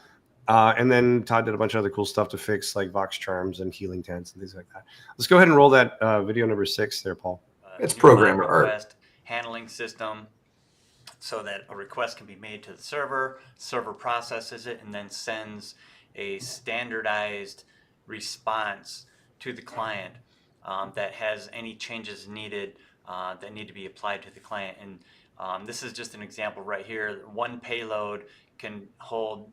Speaker 2: And then Todd did a bunch of other cool stuff to fix like Vox charms and healing tents and things like that. Let's go ahead and roll that video number 6 there, Paul.
Speaker 1: It's programmer
Speaker 8: request
Speaker 1: art.
Speaker 8: Handling system, so that a request can be made to the server processes it, and then sends a standardized response to the client that has any changes needed that need to be applied to the client. And this is just an example right here. One payload can hold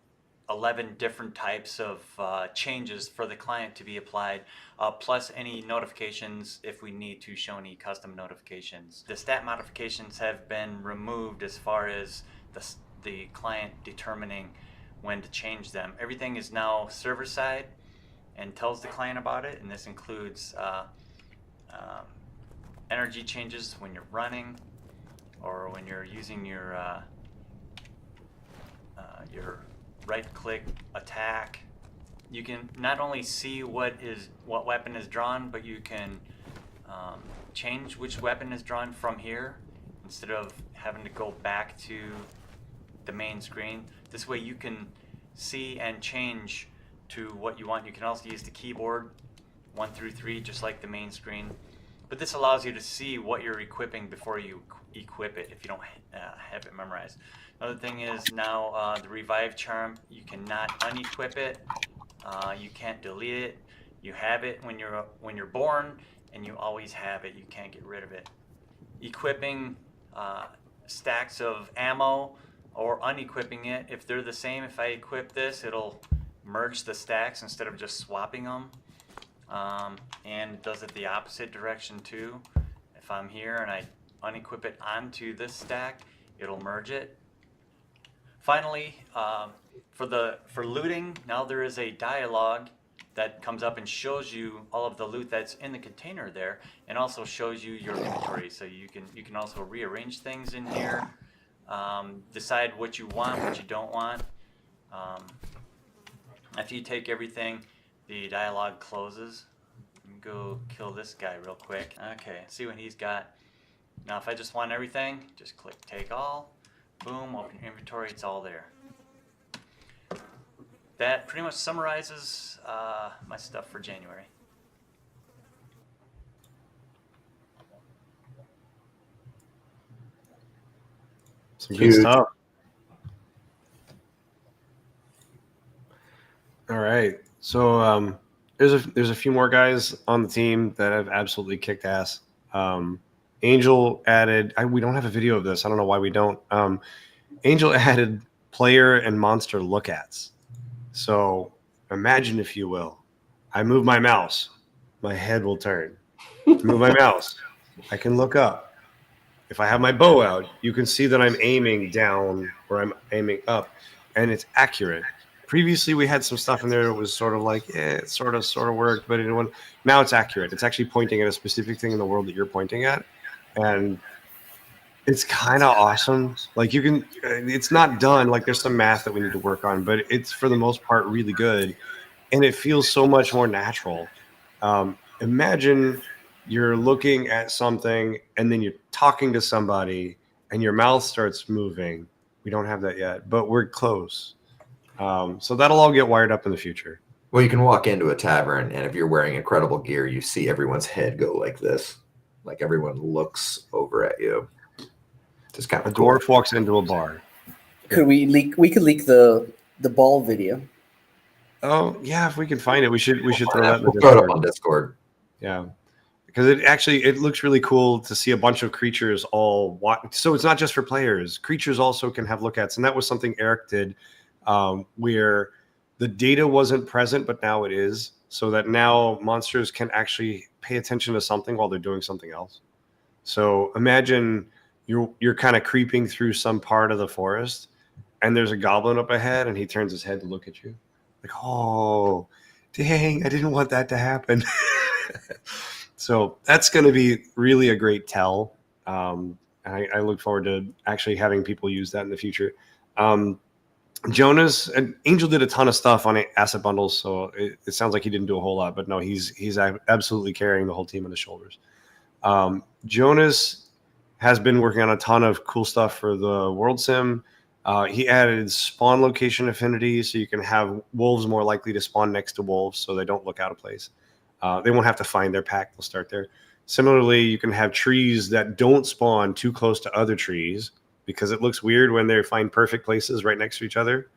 Speaker 8: 11 different types of changes for the client to be applied, plus any notifications if we need to show any custom notifications. The stat modifications have been removed as far as the client determining when to change them. Everything is now server side and tells the client about it, and this includes energy changes when you're running or when you're using your right-click attack. You can not only see what weapon is drawn, but you can change which weapon is drawn from here instead of having to go back to the main screen. This way you can see and change to what you want. You can also use the keyboard 1 through 3 just like the main screen. But this allows you to see what you're equipping before you equip it if you don't have it memorized. Another thing is now the revive charm, you cannot unequip it. You can't delete it. You have it when you're born, and you always have it. You can't get rid of it. Equipping stacks of ammo or unequipping it, if they're the same, if I equip this, it'll merge the stacks instead of just swapping them. And it does it the opposite direction too. If I'm here and I unequip it onto this stack, it'll merge it. Finally, for looting, now there is a dialogue that comes up and shows you all of the loot that's in the container there, and also shows you your inventory. So you can also rearrange things in here, decide what you want, what you don't want. After you take everything, the dialogue closes. Let me go kill this guy real quick. Okay, see what he's got. Now if I just want everything, just click take all. Boom, open your inventory, it's all there. That pretty much summarizes my stuff for January.
Speaker 2: Some good stuff. All right, so there's a few more guys on the team that have absolutely kicked ass. Angel added, we don't have a video of this. I don't know why we don't. Angel added player and monster look-ats. So imagine, if you will, I move my mouse, my head will turn. Move my mouse, I can look up. If I have my bow out, you can see that I'm aiming down or I'm aiming up, and it's accurate. Previously, we had some stuff in there that was sort of like, it sort of worked, but now it's accurate. It's actually pointing at a specific thing in the world that you're pointing at. And it's kind of awesome. Like it's not done. Like there's some math that we need to work on, but it's for the most part really good. And it feels so much more natural. Imagine you're looking at something and then you're talking to somebody and your mouth starts moving. We don't have that yet, but we're close. So that'll all get wired up in the future.
Speaker 1: Well, you can walk into a tavern, and if you're wearing incredible gear, you see everyone's head go like this. Like everyone looks over at you. Just kind of
Speaker 2: a dwarf walks into a bar.
Speaker 3: Could we leak? We could leak the ball video.
Speaker 2: Oh yeah, if we can find it, we should throw that in the
Speaker 1: Discord. Throw it up on Discord.
Speaker 2: Yeah, because it looks really cool to see a bunch of creatures all walk. So it's not just for players. Creatures also can have look-ats, and that was something Eric did where the data wasn't present, but now it is, so that now monsters can actually pay attention to something while they're doing something else. So imagine you're kind of creeping through some part of the forest, and there's a goblin up ahead, and he turns his head to look at you. Like, oh, dang, I didn't want that to happen. So that's going to be really a great tell. I look forward to actually having people use that in the future. Jonas and Angel did a ton of stuff on asset bundles, so it sounds like he didn't do a whole lot, but no, he's absolutely carrying the whole team on his shoulders. Jonas has been working on a ton of cool stuff for the World Sim. He added spawn location affinity, so you can have wolves more likely to spawn next to wolves, so they don't look out of place. They won't have to find their pack; they'll start there. Similarly, you can have trees that don't spawn too close to other trees, because it looks weird when they find perfect places right next to each other.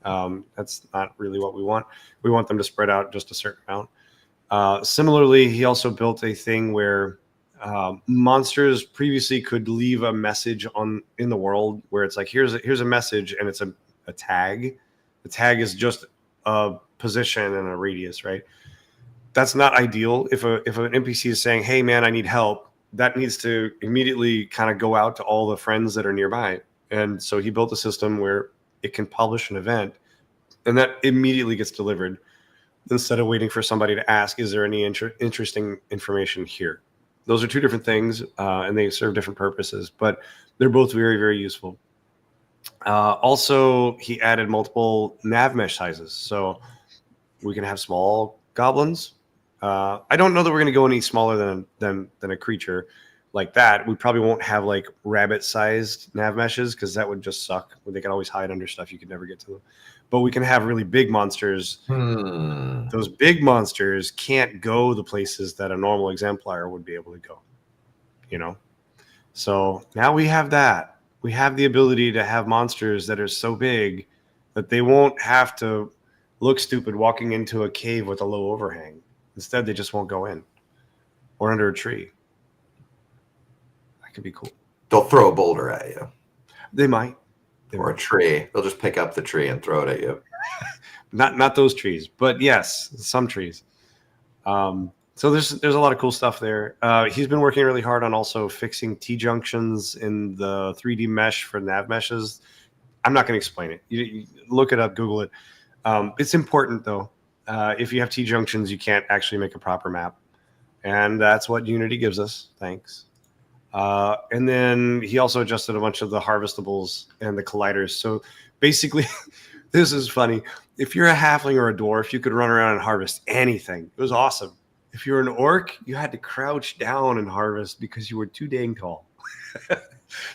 Speaker 2: That's not really what we want. We want them to spread out just a certain amount. Similarly, he also built a thing where monsters previously could leave a message in the world where it's like, here's a message, and it's a tag. The tag is just a position and a radius, right? That's not ideal. If an NPC is saying, hey man, I need help, that needs to immediately kind of go out to all the friends that are nearby. And so he built a system where it can publish an event, and that immediately gets delivered instead of waiting for somebody to ask, is there any interesting information here? Those are two different things, and they serve different purposes, but they're both very, very useful. Also, he added multiple nav mesh sizes, so we can have small goblins. I don't know that we're going to go any smaller than a creature like that. We probably won't have like rabbit-sized nav meshes, because that would just suck. They can always hide under stuff. You could never get to them. But we can have really big monsters. Those big monsters can't go the places that a normal exemplar would be able to go. You know? So now we have that. We have the ability to have monsters that are so big that they won't have to look stupid walking into a cave with a low overhang. Instead, they just won't go in, or under a tree. That could be cool.
Speaker 1: They'll throw a boulder at you.
Speaker 2: They might.
Speaker 1: Or a tree. They'll just pick up the tree and throw it at you.
Speaker 2: Not those trees, but yes, some trees. So there's a lot of cool stuff there. He's been working really hard on also fixing T-junctions in the 3D mesh for nav meshes. I'm not going to explain it. You look it up, Google it. It's important, though. If you have T-junctions, you can't actually make a proper map. And that's what Unity gives us. Thanks. And then he also adjusted a bunch of the harvestables and the colliders. So basically, this is funny. If you're a halfling or a dwarf, you could run around and harvest anything. It was awesome. If you're an orc, you had to crouch down and harvest because you were too dang tall.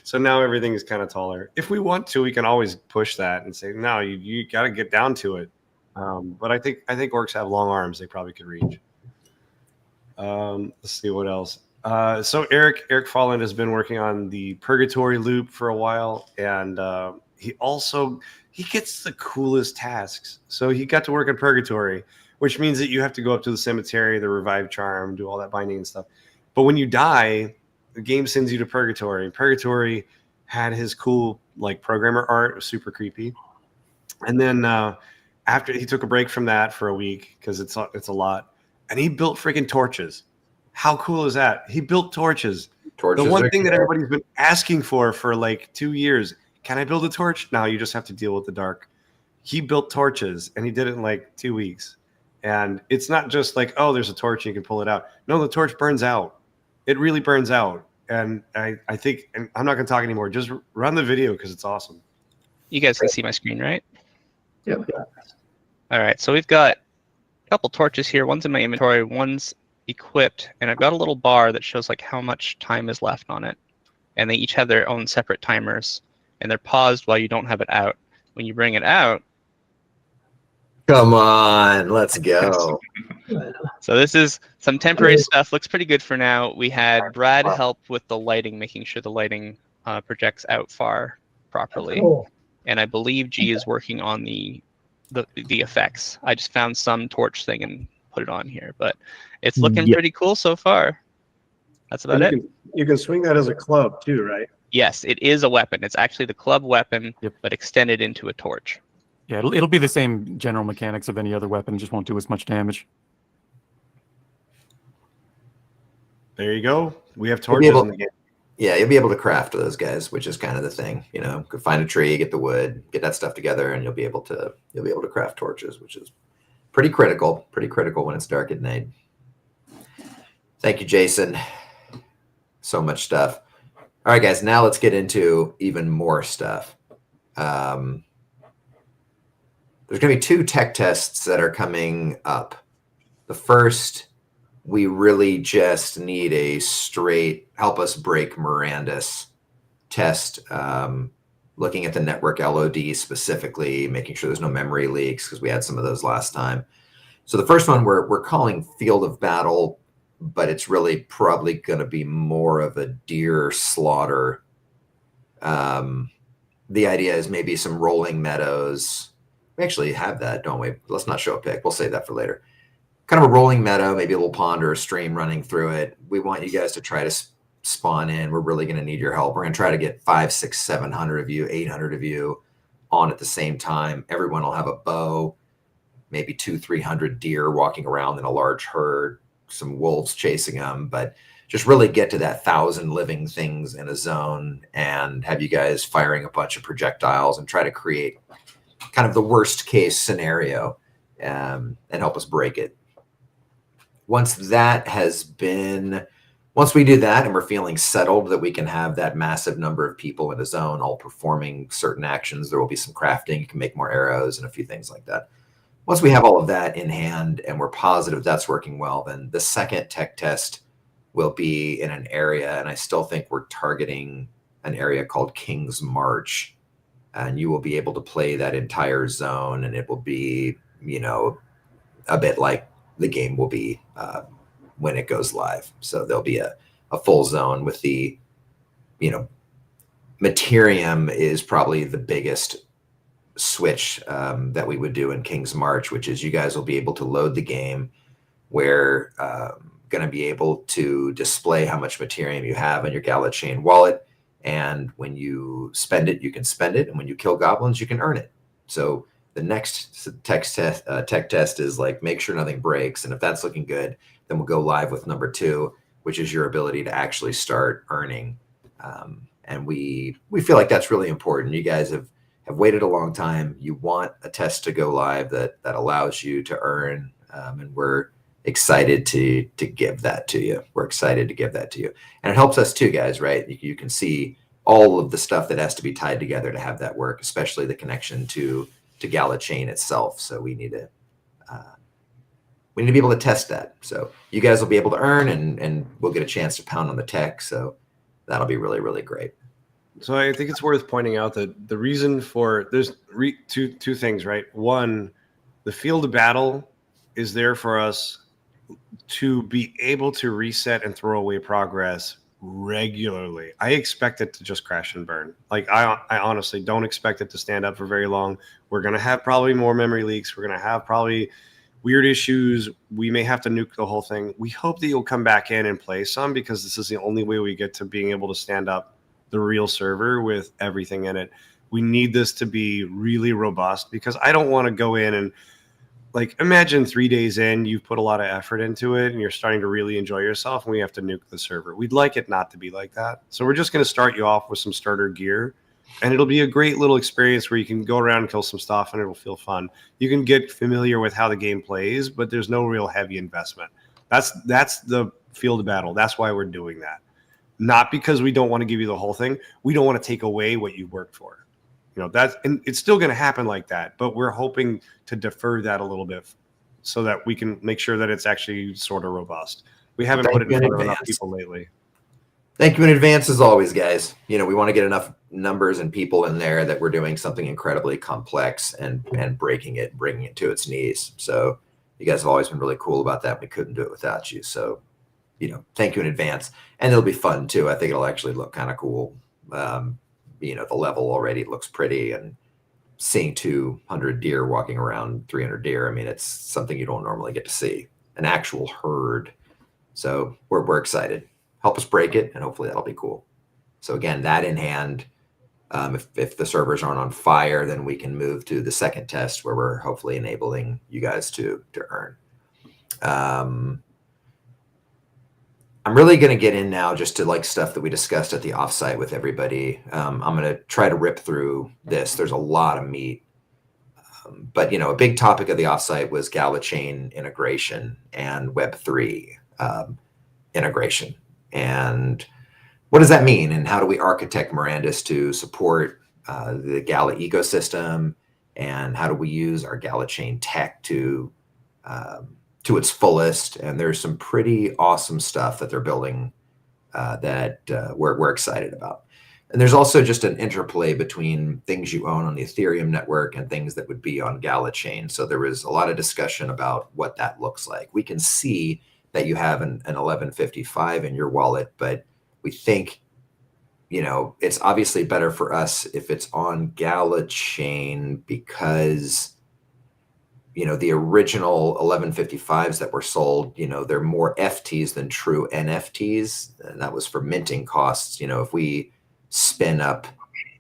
Speaker 2: So now everything is kind of taller. If we want to, we can always push that and say, no, you got to get down to it. But I think orcs have long arms. They probably could reach. Let's see what else. So Eric Folland has been working on the purgatory loop for a while, and he gets the coolest tasks. So he got to work in purgatory, which means that you have to go up to the cemetery, the revive charm, do all that binding and stuff. But when you die, the game sends you to purgatory. Purgatory had his cool like programmer art. It was super creepy. And then after he took a break from that for a week, because it's a lot, and he built freaking torches. How cool is that? He built torches. The one thing that everybody's been asking for like 2 years. Can I build a torch? No, you just have to deal with the dark. He built torches, and he did it in like 2 weeks. And it's not just like, oh, there's a torch, and you can pull it out. No, the torch burns out. It really burns out. And I think, and I'm not going to talk anymore. Just run the video because it's awesome.
Speaker 19: You guys can see my screen, right?
Speaker 1: Yep.
Speaker 19: All right, so we've got a couple torches here. One's in my inventory, one's equipped, and I've got a little bar that shows like how much time is left on it. And they each have their own separate timers, and they're paused while you don't have it out. When you bring it out,
Speaker 1: come on, let's go.
Speaker 19: So this is some temporary stuff. Looks pretty good for now. We had Brad help with the lighting, making sure the lighting projects out far properly.
Speaker 9: Cool.
Speaker 19: And I believe G is working on the effects. I just found some torch thing and put it on here, but it's looking pretty cool so far. That's about it.
Speaker 18: You can swing that as a club too, right?
Speaker 19: Yes, it is a weapon. It's actually the club weapon, but extended into a torch.
Speaker 20: Yeah, it'll be the same general mechanics of any other weapon, just won't do as much damage.
Speaker 2: There you go. We have
Speaker 1: You'll be
Speaker 2: torches
Speaker 1: able-
Speaker 2: in the game.
Speaker 1: Yeah, you'll be able to craft those guys, which is kind of the thing. You know, go find a tree, get the wood, get that stuff together, and you'll be able to craft torches, which is pretty critical when it's dark at night. Thank you, Jason. So much stuff. All right, guys, now let's get into even more stuff. There's going to be 2 tech tests that are coming up. The first, we really just need a straight help us break Mirandus test, looking at the network LOD specifically, making sure there's no memory leaks because we had some of those last time. So the first one we're calling Field of Battle, but it's really probably going to be more of a deer slaughter. The idea is maybe some rolling meadows. We actually have that, don't we? Let's not show a pic. We'll save that for later. Kind of a rolling meadow, maybe a little pond or a stream running through it. We want you guys to try to spawn in. We're really going to need your help. We're going to try to get 500, 600, 700 of you, 800 of you on at the same time. Everyone will have a bow, maybe 200, 300 deer walking around in a large herd, some wolves chasing them, but just really get to that 1,000 living things in a zone and have you guys firing a bunch of projectiles and try to create kind of the worst case scenario and help us break it. Once we do that and we're feeling settled that we can have that massive number of people in a zone all performing certain actions, there will be some crafting. You can make more arrows and a few things like that. Once we have all of that in hand and we're positive that's working well, then the second tech test will be in an area, and I still think we're targeting an area called King's March, and you will be able to play that entire zone, and it will be, you know, a bit like the game will be when it goes live. So there'll be a full zone with the, you know, Materium is probably the biggest switch that we would do in King's March, which is you guys will be able to load the game. We're going to be able to display how much Materium you have in your GALACHAIN wallet, and when you spend it, you can spend it, and when you kill goblins, you can earn it. So the next tech test is like, make sure nothing breaks, and if that's looking good, then we'll go live with number 2, which is your ability to actually start earning. And we feel like that's really important. You guys have waited a long time. You want a test to go live that allows you to earn, and we're excited to give that to you. We're excited to give that to you. And it helps us too, guys, right? You can see all of the stuff that has to be tied together to have that work, especially the connection to GALACHAIN itself. So we need to be able to test that. So you guys will be able to earn, and we'll get a chance to pound on the tech. So that'll be really, really great.
Speaker 2: So I think it's worth pointing out that the reason for there's two things, right? One, the field of battle is there for us to be able to reset and throw away progress regularly. I expect it to just crash and burn. Like I honestly don't expect it to stand up for very long. We're going to have probably more memory leaks. We're going to have probably weird issues. We may have to nuke the whole thing. We hope that you'll come back in and play some, because this is the only way we get to being able to stand up the real server with everything in it. We need this to be really robust, because I don't want to go in and, like, imagine 3 days in, you've put a lot of effort into it and you're starting to really enjoy yourself, and we have to nuke the server. We'd like it not to be like that. So we're just going to start you off with some starter gear, and it'll be a great little experience where you can go around and kill some stuff, and it'll feel fun. You can get familiar with how the game plays, but there's no real heavy investment. That's the field of battle. That's why we're doing that. Not because we don't want to give you the whole thing. We don't want to take away what you worked for. You know, and it's still going to happen like that, but we're hoping to defer that a little bit so that we can make sure that it's actually sort of robust. We haven't put it in front of enough people lately.
Speaker 1: Thank you in advance, as always, guys. You know, we want to get enough numbers and people in there that we're doing something incredibly complex and bringing it to its knees. So you guys have always been really cool about that. We couldn't do it without you. So, you know, thank you in advance. And it'll be fun too. I think it'll actually look kind of cool. You know, the level already looks pretty, and seeing 200 deer walking around, 300 deer, I mean, it's something you don't normally get to see, an actual herd. So we're excited. Help us break it, and hopefully that'll be cool. So again, that in hand, If the servers aren't on fire, then we can move to the second test where we're hopefully enabling you guys to earn. I'm really going to get in now just to like stuff that we discussed at the offsite with everybody. I'm going to try to rip through this. There's a lot of meat. But, a big topic of the offsite was GALACHAIN integration and Web3 integration. And what does that mean? And how do we architect Mirandus to support the Gala ecosystem? And how do we use our GALACHAIN tech to its fullest? And there's some pretty awesome stuff that they're building that we're excited about. And there's also just an interplay between things you own on the Ethereum network and things that would be on GALACHAIN. So there was a lot of discussion about what that looks like. We can see that you have an 1155 in your wallet, but we think, it's obviously better for us if it's on GALACHAIN because, the original 1155s that were sold, they're more FTs than true NFTs. And that was for minting costs. If we spin up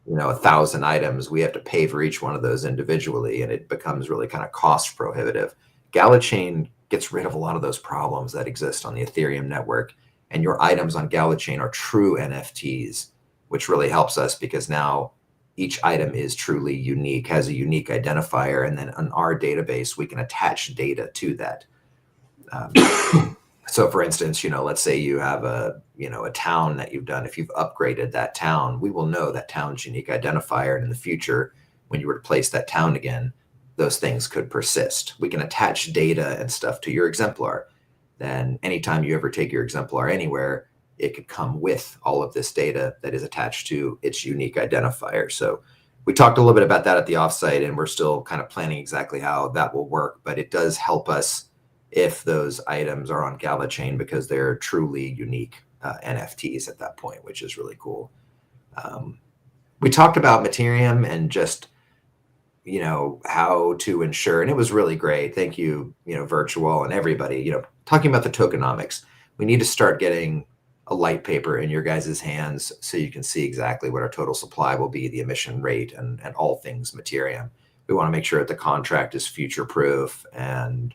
Speaker 1: 1,000 items, we have to pay for each one of those individually, and it becomes really kind of cost prohibitive. GALACHAIN gets rid of a lot of those problems that exist on the Ethereum network, and your items on GALACHAIN are true NFTs, which really helps us because now each item is truly unique, has a unique identifier, and then on our database we can attach data to that. So for instance, let's say you have a town that you've done. If you've upgraded that town, we will know that town's unique identifier. And in the future, when you were to place that town again, those things could persist. We can attach data and stuff to your exemplar. Then anytime you ever take your exemplar anywhere, it could come with all of this data that is attached to its unique identifier. So we talked a little bit about that at the offsite, and we're still kind of planning exactly how that will work, but it does help us if those items are on GALACHAIN because they're truly unique NFTs at that point, which is really cool. We talked about Materium and just, how to ensure, and it was really great. Thank you, Virtual and everybody, talking about the tokenomics. We need to start getting a light paper in your guys' hands so you can see exactly what our total supply will be, the emission rate, and all things Materium. We want to make sure that the contract is future proof, and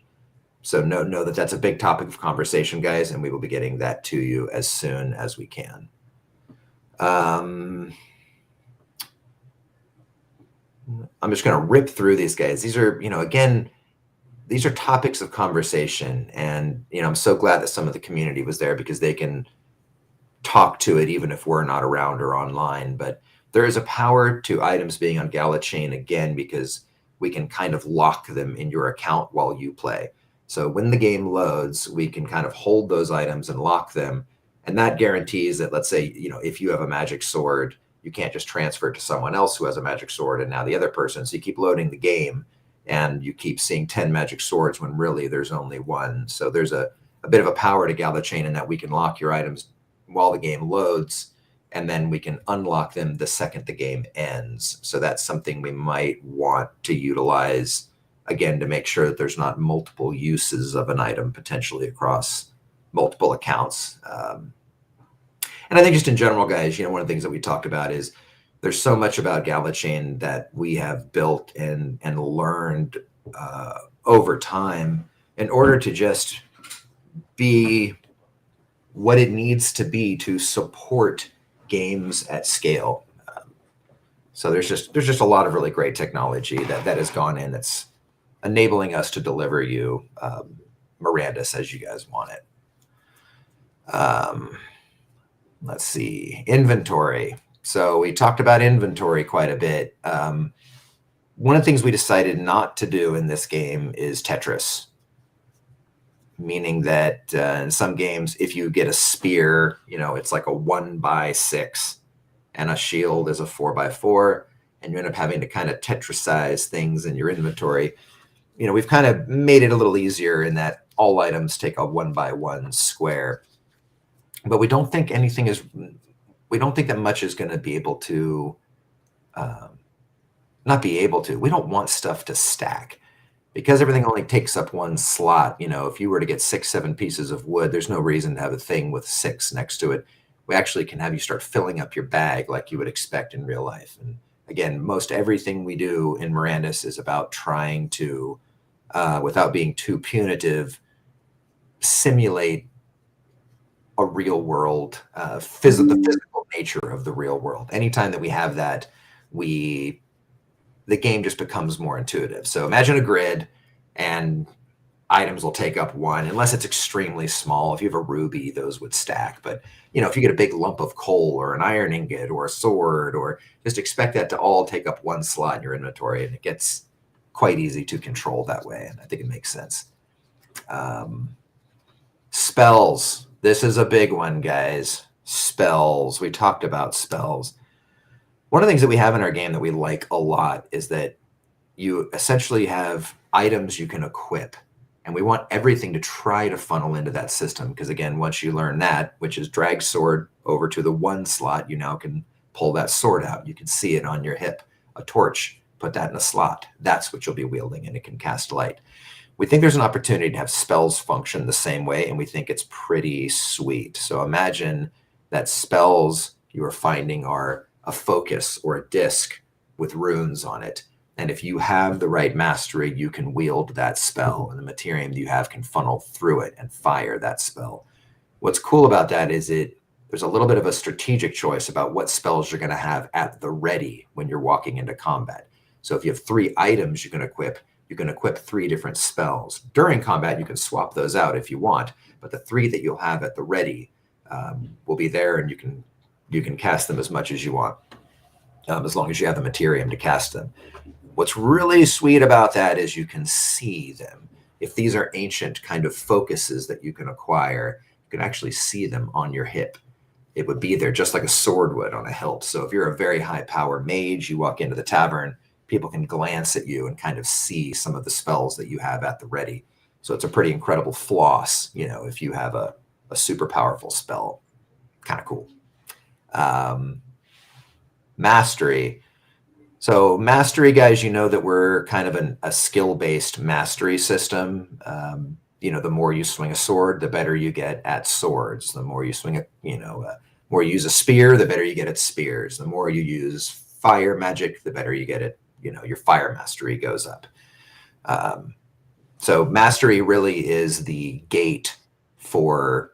Speaker 1: so know that that's a big topic of conversation, guys, and we will be getting that to you as soon as we can. I'm just going to rip through these guys. These are, again, these are topics of conversation, and I'm so glad that some of the community was there because they can talk to it even if we're not around or online. But there is a power to items being on GALACHAIN again because we can kind of lock them in your account while you play. So when the game loads, we can kind of hold those items and lock them. And that guarantees that, let's say, if you have a magic sword, you can't just transfer it to someone else who has a magic sword and now the other person. So you keep loading the game and you keep seeing 10 magic swords when really there's only one. So there's a bit of a power to GALACHAIN in that we can lock your items while the game loads, and then we can unlock them the second the game ends. So that's something we might want to utilize again, to make sure that there's not multiple uses of an item potentially across multiple accounts. And I think just in general, guys, one of the things that we talked about is there's so much about GALACHAIN that we have built and learned over time in order to just be what it needs to be to support games at scale. So there's just a lot of really great technology that has gone in that's enabling us to deliver you Mirandus as you guys want it. Let's see, inventory. So we talked about inventory quite a bit. One of the things we decided not to do in this game is Tetris, meaning that in some games, if you get a spear, it's like a 1x6, and a shield is a 4x4, and you end up having to kind of Tetrisize things in your inventory. We've kind of made it a little easier in that all items take a 1x1 square, but we don't think that much is going to be able to, not be able to. We don't want stuff to stack because everything only takes up one slot. If you were to get 6, 7 pieces of wood, there's no reason to have a thing with 6 next to it. we actually can have you start filling up your bag like you would expect in real life. And again, most everything we do in Mirandus is about trying to, without being too punitive, simulate a real world, the physical nature of the real world. Anytime that we have that, the game just becomes more intuitive. So imagine a grid, and items will take up one, unless it's extremely small. If you have a ruby, those would stack. But if you get a big lump of coal or an iron ingot or a sword, or just expect that to all take up one slot in your inventory, and it gets quite easy to control that way. And I think it makes sense. Spells. This is a big one, guys. Spells. We talked about spells. One of the things that we have in our game that we like a lot is that you essentially have items you can equip. And we want everything to try to funnel into that system. Because again, once you learn that, which is drag sword over to the one slot, you now can pull that sword out. You can see it on your hip. A torch, put that in a slot. That's what you'll be wielding, and it can cast light. We think there's an opportunity to have spells function the same way, and we think it's pretty sweet. So imagine that spells you are finding are a focus or a disc with runes on it. And if you have the right mastery, you can wield that spell, and the materium you have can funnel through it and fire that spell. What's cool about that is there's a little bit of a strategic choice about what spells you're going to have at the ready when you're walking into combat. So if you have 3 items you can equip 3 different spells. During combat, you can swap those out if you want, but the 3 that you'll have at the ready will be there, and you can cast them as much as you want, as long as you have the materium to cast them. What's really sweet about that is you can see them. If these are ancient kind of focuses that you can acquire, you can actually see them on your hip. It would be there just like a sword would on a hilt. So if you're a very high power mage, you walk into the tavern, people can glance at you and kind of see some of the spells that you have at the ready. So it's a pretty incredible floss, if you have a super powerful spell. Kind of cool. Mastery. So mastery, guys, that we're kind of a skill-based mastery system. The more you swing a sword, the better you get at swords. The more you swing more you use a spear, the better you get at spears. The more you use fire magic, the better you get at, your fire mastery goes up. So mastery really is the gate for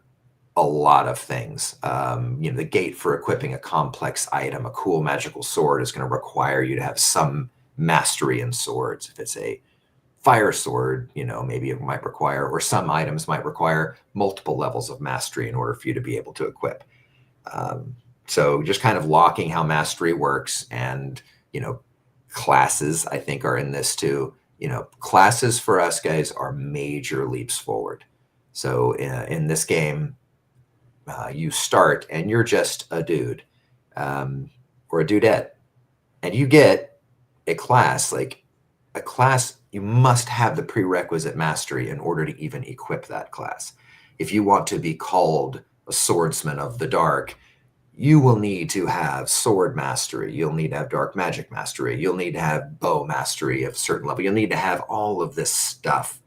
Speaker 1: a lot of things. The gate for equipping a complex item, a cool magical sword, is going to require you to have some mastery in swords. If it's a fire sword, maybe it might require, or some items might require multiple levels of mastery in order for you to be able to equip. So just kind of locking how mastery works, and, classes, I think, are in this too. Classes for us, guys, are major leaps forward. So in this game, you start and you're just a dude or a dudette, and you get a class. Like a class, you must have the prerequisite mastery in order to even equip that class. If you want to be called a swordsman of the dark, you will need to have sword mastery. You'll need to have dark magic mastery. You'll need to have bow mastery of a certain level. You'll need to have all of this stuff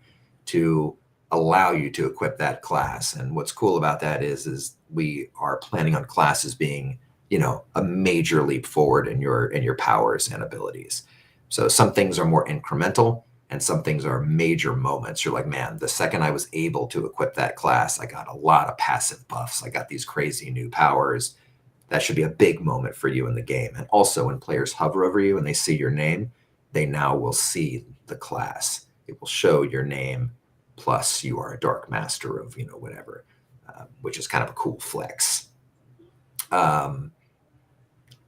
Speaker 1: to allow you to equip that class. And what's cool about that is we are planning on classes being, a major leap forward in your powers and abilities. So some things are more incremental, and some things are major moments. You're like, man, the second I was able to equip that class, I got a lot of passive buffs. I got these crazy new powers. That should be a big moment for you in the game. And also, when players hover over you and they see your name, they now will see the class. It will show your name, plus you are a dark master of, whatever, which is kind of a cool flex.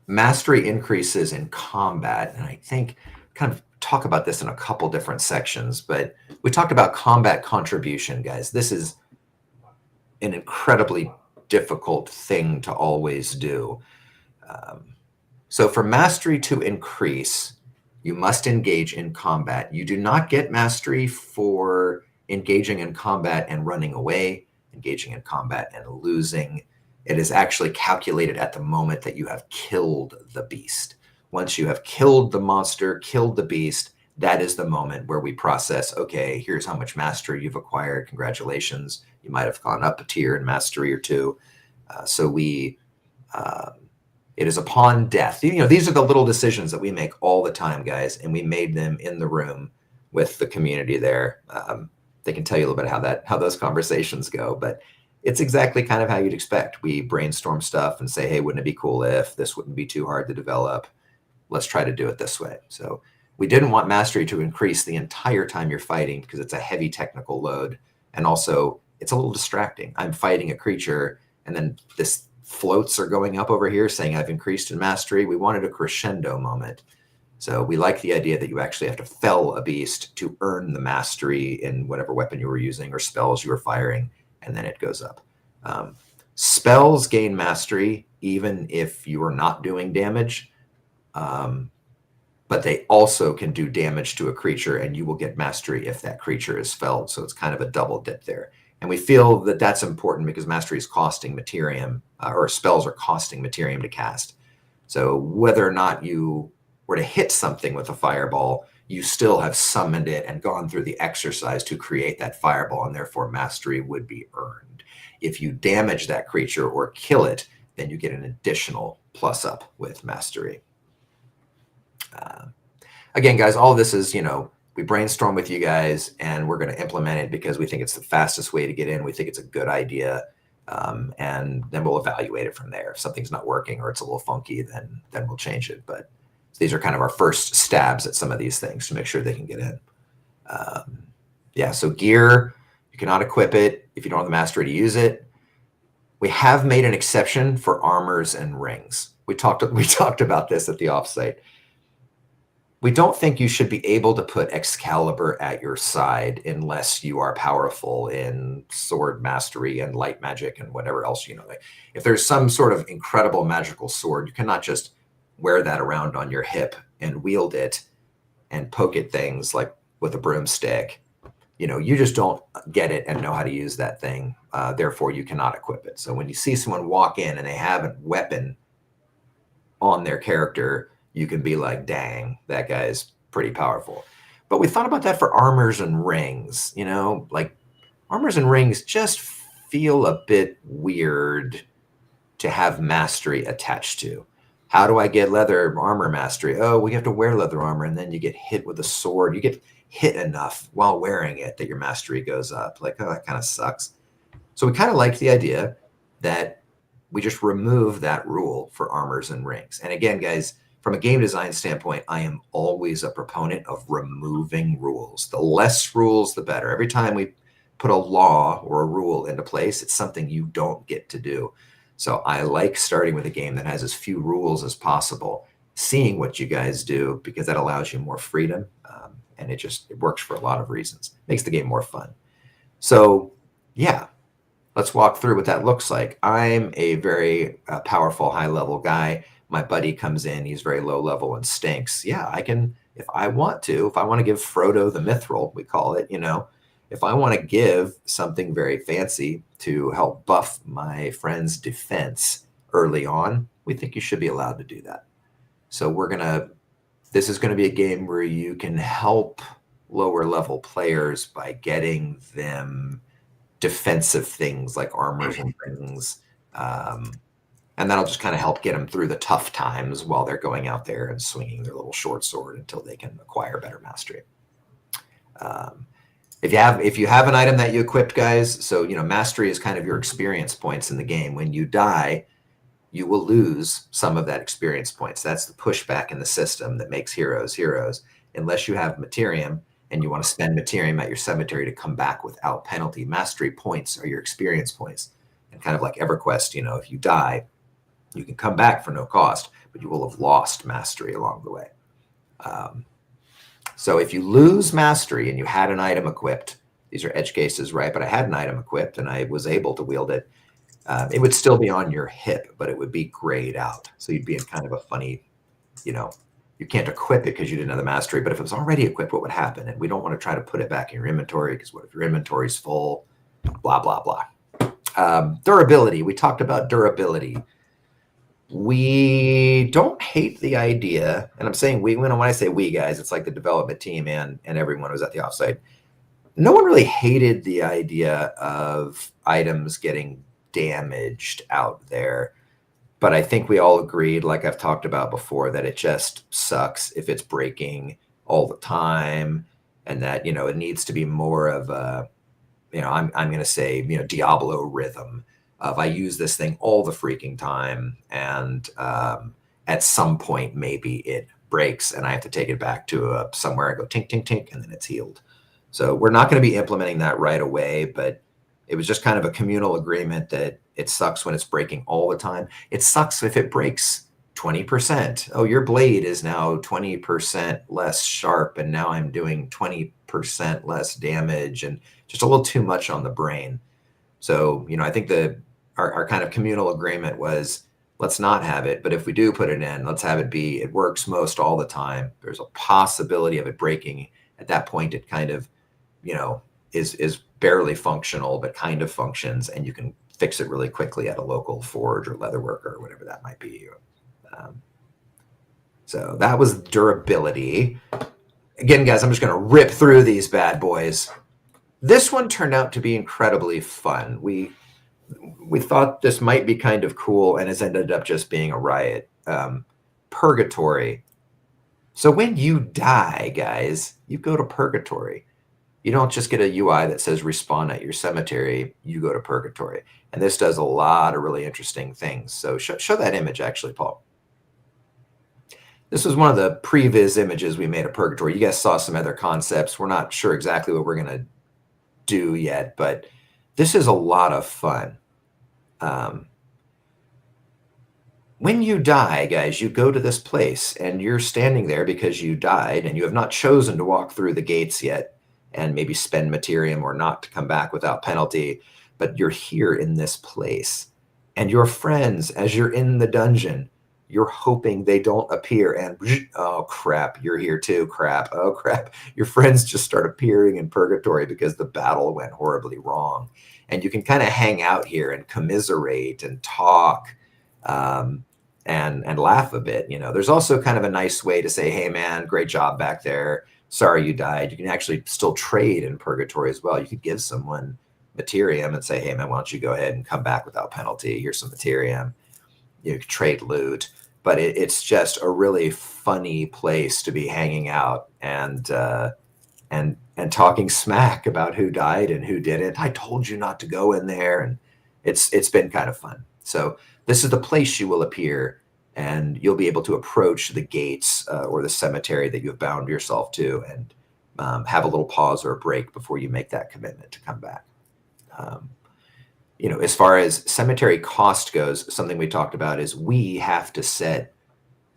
Speaker 1: Mastery increases in combat, and I think kind of talk about this in a couple different sections, but we talked about combat contribution, guys. This is an incredibly difficult thing to always do. So for mastery to increase, you must engage in combat. You do not get mastery for engaging in combat and running away, engaging in combat and losing. It is actually calculated at the moment that you have killed the beast. Once you have killed the monster, killed the beast, that is the moment where we process, okay, here's how much mastery you've acquired. Congratulations. You might have gone up a tier in mastery or two. So we It is upon death. You know, these are the little decisions that we make all the time, guys, and we made them in the room with the community there. They can tell you a little bit how those conversations go, but it's exactly kind of how you'd expect. We brainstorm stuff and say, hey, wouldn't it be cool if this wouldn't be too hard to develop? Let's try to do it this way. So we didn't want mastery to increase the entire time you're fighting because it's a heavy technical load. And also it's a little distracting. I'm fighting a creature and then this floats are going up over here saying I've increased in mastery. We wanted a crescendo moment. So we like the idea that you actually have to fell a beast to earn the mastery in whatever weapon you were using or spells you were firing, and then it goes up. Spells gain mastery even if you are not doing damage, but they also can do damage to a creature, and you will get mastery if that creature is felled. So it's kind of a double dip there. And we feel that that's important because mastery is costing materium, or spells are costing materium to cast. So whether or not you were to hit something with a fireball, you still have summoned it and gone through the exercise to create that fireball, and therefore mastery would be earned. If you damage that creature or kill it, then you get an additional plus up with mastery. Again, guys, all this is, you know, we brainstorm with you guys and we're going to implement it because we think it's the fastest way to get in. We think it's a good idea. And then we'll evaluate it from there. If something's not working or it's a little funky, then we'll change it. But these are kind of our first stabs at some of these things to make sure they can get in. Yeah, so gear, you cannot equip it if you don't have the mastery to use it. We have made an exception for armors and rings. We talked about this at the offsite. We don't think you should be able to put Excalibur at your side unless you are powerful in sword mastery and light magic and whatever else, you know. Like if there's some sort of incredible magical sword, you cannot just wear that around on your hip and wield it and poke at things like with a broomstick. You know, you just don't get it and know how to use that thing. Therefore, you cannot equip it. So when you see someone walk in and they have a weapon on their character, you can be like, dang, that guy's pretty powerful. But we thought about that for armors and rings, you know, like armors and rings just feel a bit weird to have mastery attached to. How do I get leather armor mastery? Oh, we have to wear leather armor and then you get hit with a sword. You get hit enough while wearing it that your mastery goes up. Like, oh, that kind of sucks. So we kind of like the idea that we just remove that rule for armors and rings. And again, guys, from a game design standpoint, I am always a proponent of removing rules. The less rules, the better. Every time we put a law or a rule into place, it's something you don't get to do. So I like starting with a game that has as few rules as possible, seeing what you guys do, because that allows you more freedom. And it works for a lot of reasons. Makes the game more fun. So yeah, let's walk through what that looks like. I'm a very powerful, high-level guy. My buddy comes in, he's very low level and stinks. Yeah, I can, if I want to give Frodo the Mithril, we call it, you know, if I want to give something very fancy to help buff my friend's defense early on, we think you should be allowed to do that. So this is going to be a game where you can help lower level players by getting them defensive things like armors and things. And that'll just kind of help get them through the tough times while they're going out there and swinging their little short sword until they can acquire better mastery. If you have an item that you equipped, guys, so, you know, mastery is kind of your experience points in the game. When you die, you will lose some of that experience points. That's the pushback in the system that makes heroes heroes. Unless you have materium and you want to spend materium at your cemetery to come back without penalty, mastery points are your experience points. And kind of like EverQuest, you know, if you die, you can come back for no cost, but you will have lost mastery along the way. So if you lose mastery and you had an item equipped, these are edge cases, right? But I had an item equipped and I was able to wield it. It would still be on your hip, but it would be grayed out. So you'd be in kind of a funny, you know, you can't equip it because you didn't have the mastery, but if it was already equipped, what would happen? And we don't want to try to put it back in your inventory because what if your inventory is full, blah, blah, blah. Durability, we talked about durability. We don't hate the idea, and I'm saying we, when I say we, guys, it's like the development team and everyone who's at the offsite. No one really hated the idea of items getting damaged out there. But I think we all agreed, like I've talked about before, that it just sucks if it's breaking all the time, and that, you know, it needs to be more of a, you know, I'm going to say, you know, Diablo rhythm of I use this thing all the freaking time, and at some point maybe it breaks and I have to take it back to somewhere. I go tink, tink, tink, and then it's healed. So we're not going to be implementing that right away, but it was just kind of a communal agreement that it sucks when it's breaking all the time. It sucks if it breaks 20%. Oh, your blade is now 20% less sharp, and now I'm doing 20% less damage, and just a little too much on the brain. So, you know, I think our kind of communal agreement was, let's not have it, but if we do put it in, let's have it be, it works most all the time. There's a possibility of it breaking. At that point, it kind of, you know, is barely functional, but kind of functions, and you can fix it really quickly at a local forge or leatherworker or whatever that might be. So that was durability. Again, guys, I'm just going to rip through these bad boys. This one turned out to be incredibly fun. We thought this might be kind of cool, and has ended up just being a riot. Purgatory. So when you die, guys, you go to purgatory. You don't just get a UI that says respawn at your cemetery. You go to purgatory. And this does a lot of really interesting things. So show that image, actually, Paul. This was one of the previs images we made of purgatory. You guys saw some other concepts. We're not sure exactly what we're going to do yet, but this is a lot of fun. When you die, guys, you go to this place, and you're standing there because you died, and you have not chosen to walk through the gates yet and maybe spend materium or not to come back without penalty, but you're here in this place. And your friends, as you're in the dungeon, you're hoping they don't appear, and oh crap, you're here too, crap, oh crap. Your friends just start appearing in purgatory because the battle went horribly wrong. And you can kind of hang out here and commiserate and talk and laugh a bit. You know, there's also kind of a nice way to say, hey man, great job back there. Sorry you died. You can actually still trade in purgatory as well. You could give someone materium and say, hey man, why don't you go ahead and come back without penalty? Here's some materium. You could trade loot. But it's just a really funny place to be hanging out and talking smack about who died and who didn't. I told you not to go in there, and it's been kind of fun. So this is the place you will appear, and you'll be able to approach the gates or the cemetery that you have bound yourself to, and have a little pause or a break before you make that commitment to come back. You know, as far as cemetery cost goes, something we talked about is we have to set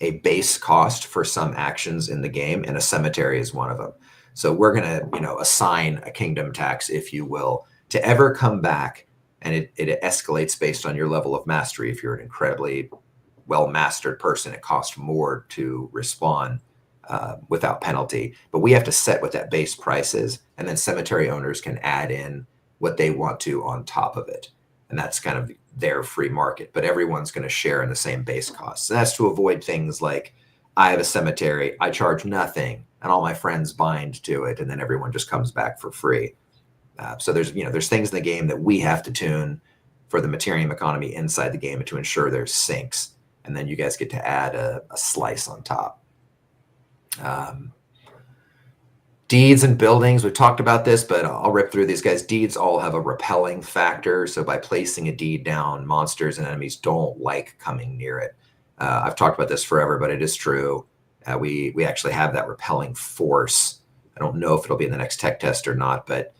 Speaker 1: a base cost for some actions in the game, and a cemetery is one of them. So we're going to, you know, assign a kingdom tax, if you will, to ever come back, and it escalates based on your level of mastery. If you're an incredibly well-mastered person, it costs more to respawn without penalty. But we have to set what that base price is, and then cemetery owners can add in what they want to on top of it. And that's kind of their free market, but everyone's going to share in the same base costs. And that's to avoid things like, I have a cemetery, I charge nothing, and all my friends bind to it, and then everyone just comes back for free. So there's things in the game that we have to tune for the materium economy inside the game to ensure there's sinks, and then you guys get to add a slice on top. Deeds and buildings, we've talked about this, but I'll rip through these guys. Deeds all have a repelling factor. So by placing a deed down, monsters and enemies don't like coming near it. I've talked about this forever, but it is true. We actually have that repelling force. I don't know if it'll be in the next tech test or not, but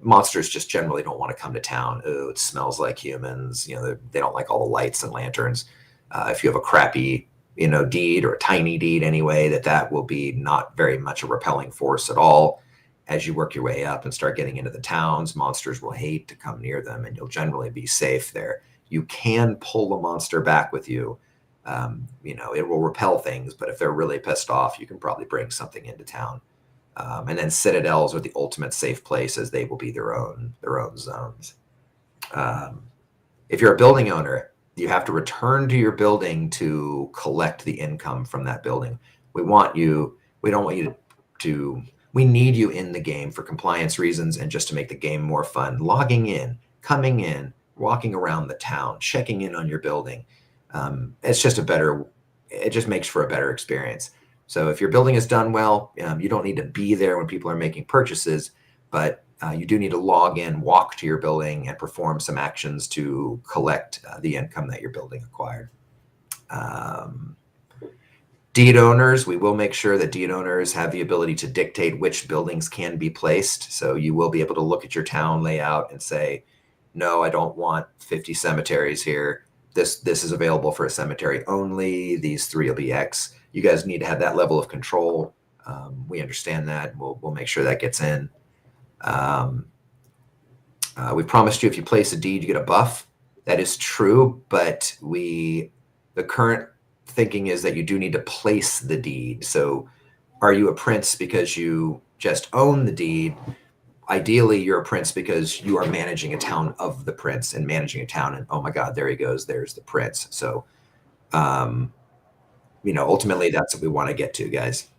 Speaker 1: monsters just generally don't want to come to town. Oh, it smells like humans. You know, they don't like all the lights and lanterns. If you have a crappy deed, or a tiny deed anyway, that will be not very much a repelling force at all. As you work your way up and start getting into the towns, monsters will hate to come near them, and you'll generally be safe there. You can pull the monster back with you. It will repel things, but if they're really pissed off, you can probably bring something into town. And then citadels are the ultimate safe place, as they will be their own zones. If you're a building owner, you have to return to your building to collect the income from that building. We need you in the game for compliance reasons and just to make the game more fun. Logging in, coming in, walking around the town, checking in on your building. It's just it just makes for a better experience. So if your building is done well, you don't need to be there when people are making purchases, but you do need to log in, walk to your building, and perform some actions to collect the income that your building acquired. Deed owners, we will make sure that deed owners have the ability to dictate which buildings can be placed. So you will be able to look at your town layout and say, no, I don't want 50 cemeteries here. This is available for a cemetery only. These 3 will be X. You guys need to have that level of control. We understand that. We'll make sure that gets in. We promised you if you place a deed, you get a buff. That is true, but the current thinking is that you do need to place the deed. So are you a prince because you just own the deed? Ideally, you're a prince because you are managing a town of the prince and managing a town. And oh my God, there he goes. There's the prince. So, ultimately that's what we want to get to, guys.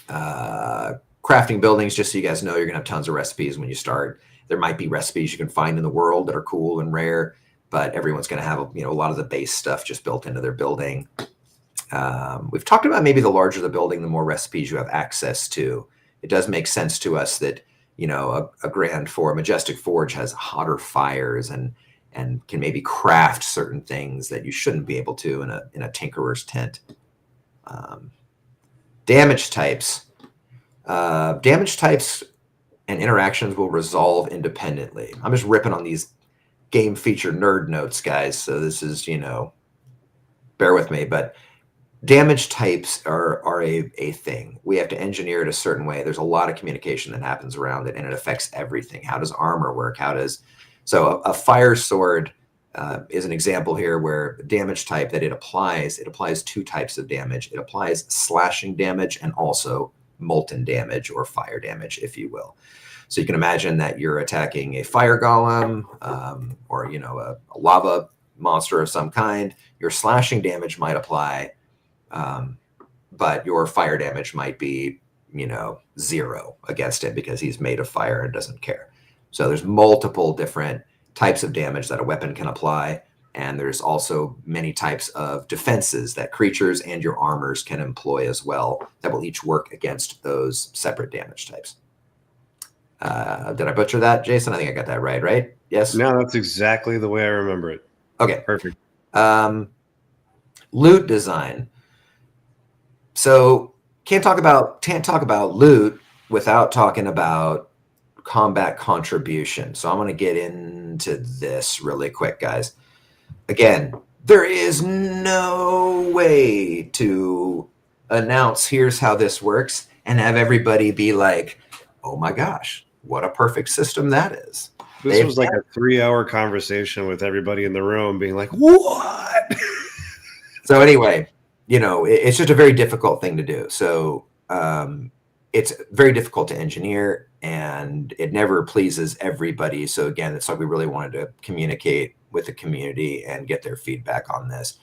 Speaker 1: Crafting buildings, just so you guys know, you're going to have tons of recipes when you start. There might be recipes you can find in the world that are cool and rare, but everyone's going to have a lot of the base stuff just built into their building. We've talked about maybe the larger the building, the more recipes you have access to. It does make sense to us that a Majestic Forge has hotter fires and can maybe craft certain things that you shouldn't be able to in a tinkerer's tent. Damage types. Damage types and interactions will resolve independently. I'm just ripping on these game feature nerd notes, guys. So this is, bear with me, but damage types are a thing. We have to engineer it a certain way. There's a lot of communication that happens around it, and it affects everything. How does armor work? So a fire sword is an example here where the damage type that it applies 2 types of damage. It applies slashing damage and also molten damage or fire damage, if you will. So you can imagine that you're attacking a fire golem or a lava monster of some kind. Your slashing damage might apply, but your fire damage might be 0 against him because he's made of fire and doesn't care. So there's multiple different types of damage that a weapon can apply, and there's also many types of defenses that creatures and your armors can employ as well that will each work against those separate damage types. Did I butcher that, Jason? I think I got that right? Yes?
Speaker 2: No, that's exactly the way I remember it.
Speaker 1: Okay.
Speaker 2: Perfect.
Speaker 1: Loot design. So can't talk about loot without talking about combat contribution. So I'm going to get into this really quick, guys. Again, there is no way to announce here's how this works and have everybody be like, oh my gosh, what a perfect system that is.
Speaker 2: This was like a 3-hour conversation with everybody in the room being like, what?
Speaker 1: So anyway, it's just a very difficult thing to do. So it's very difficult to engineer, and it never pleases everybody. So again, it's like we really wanted to communicate with the community and get their feedback on this.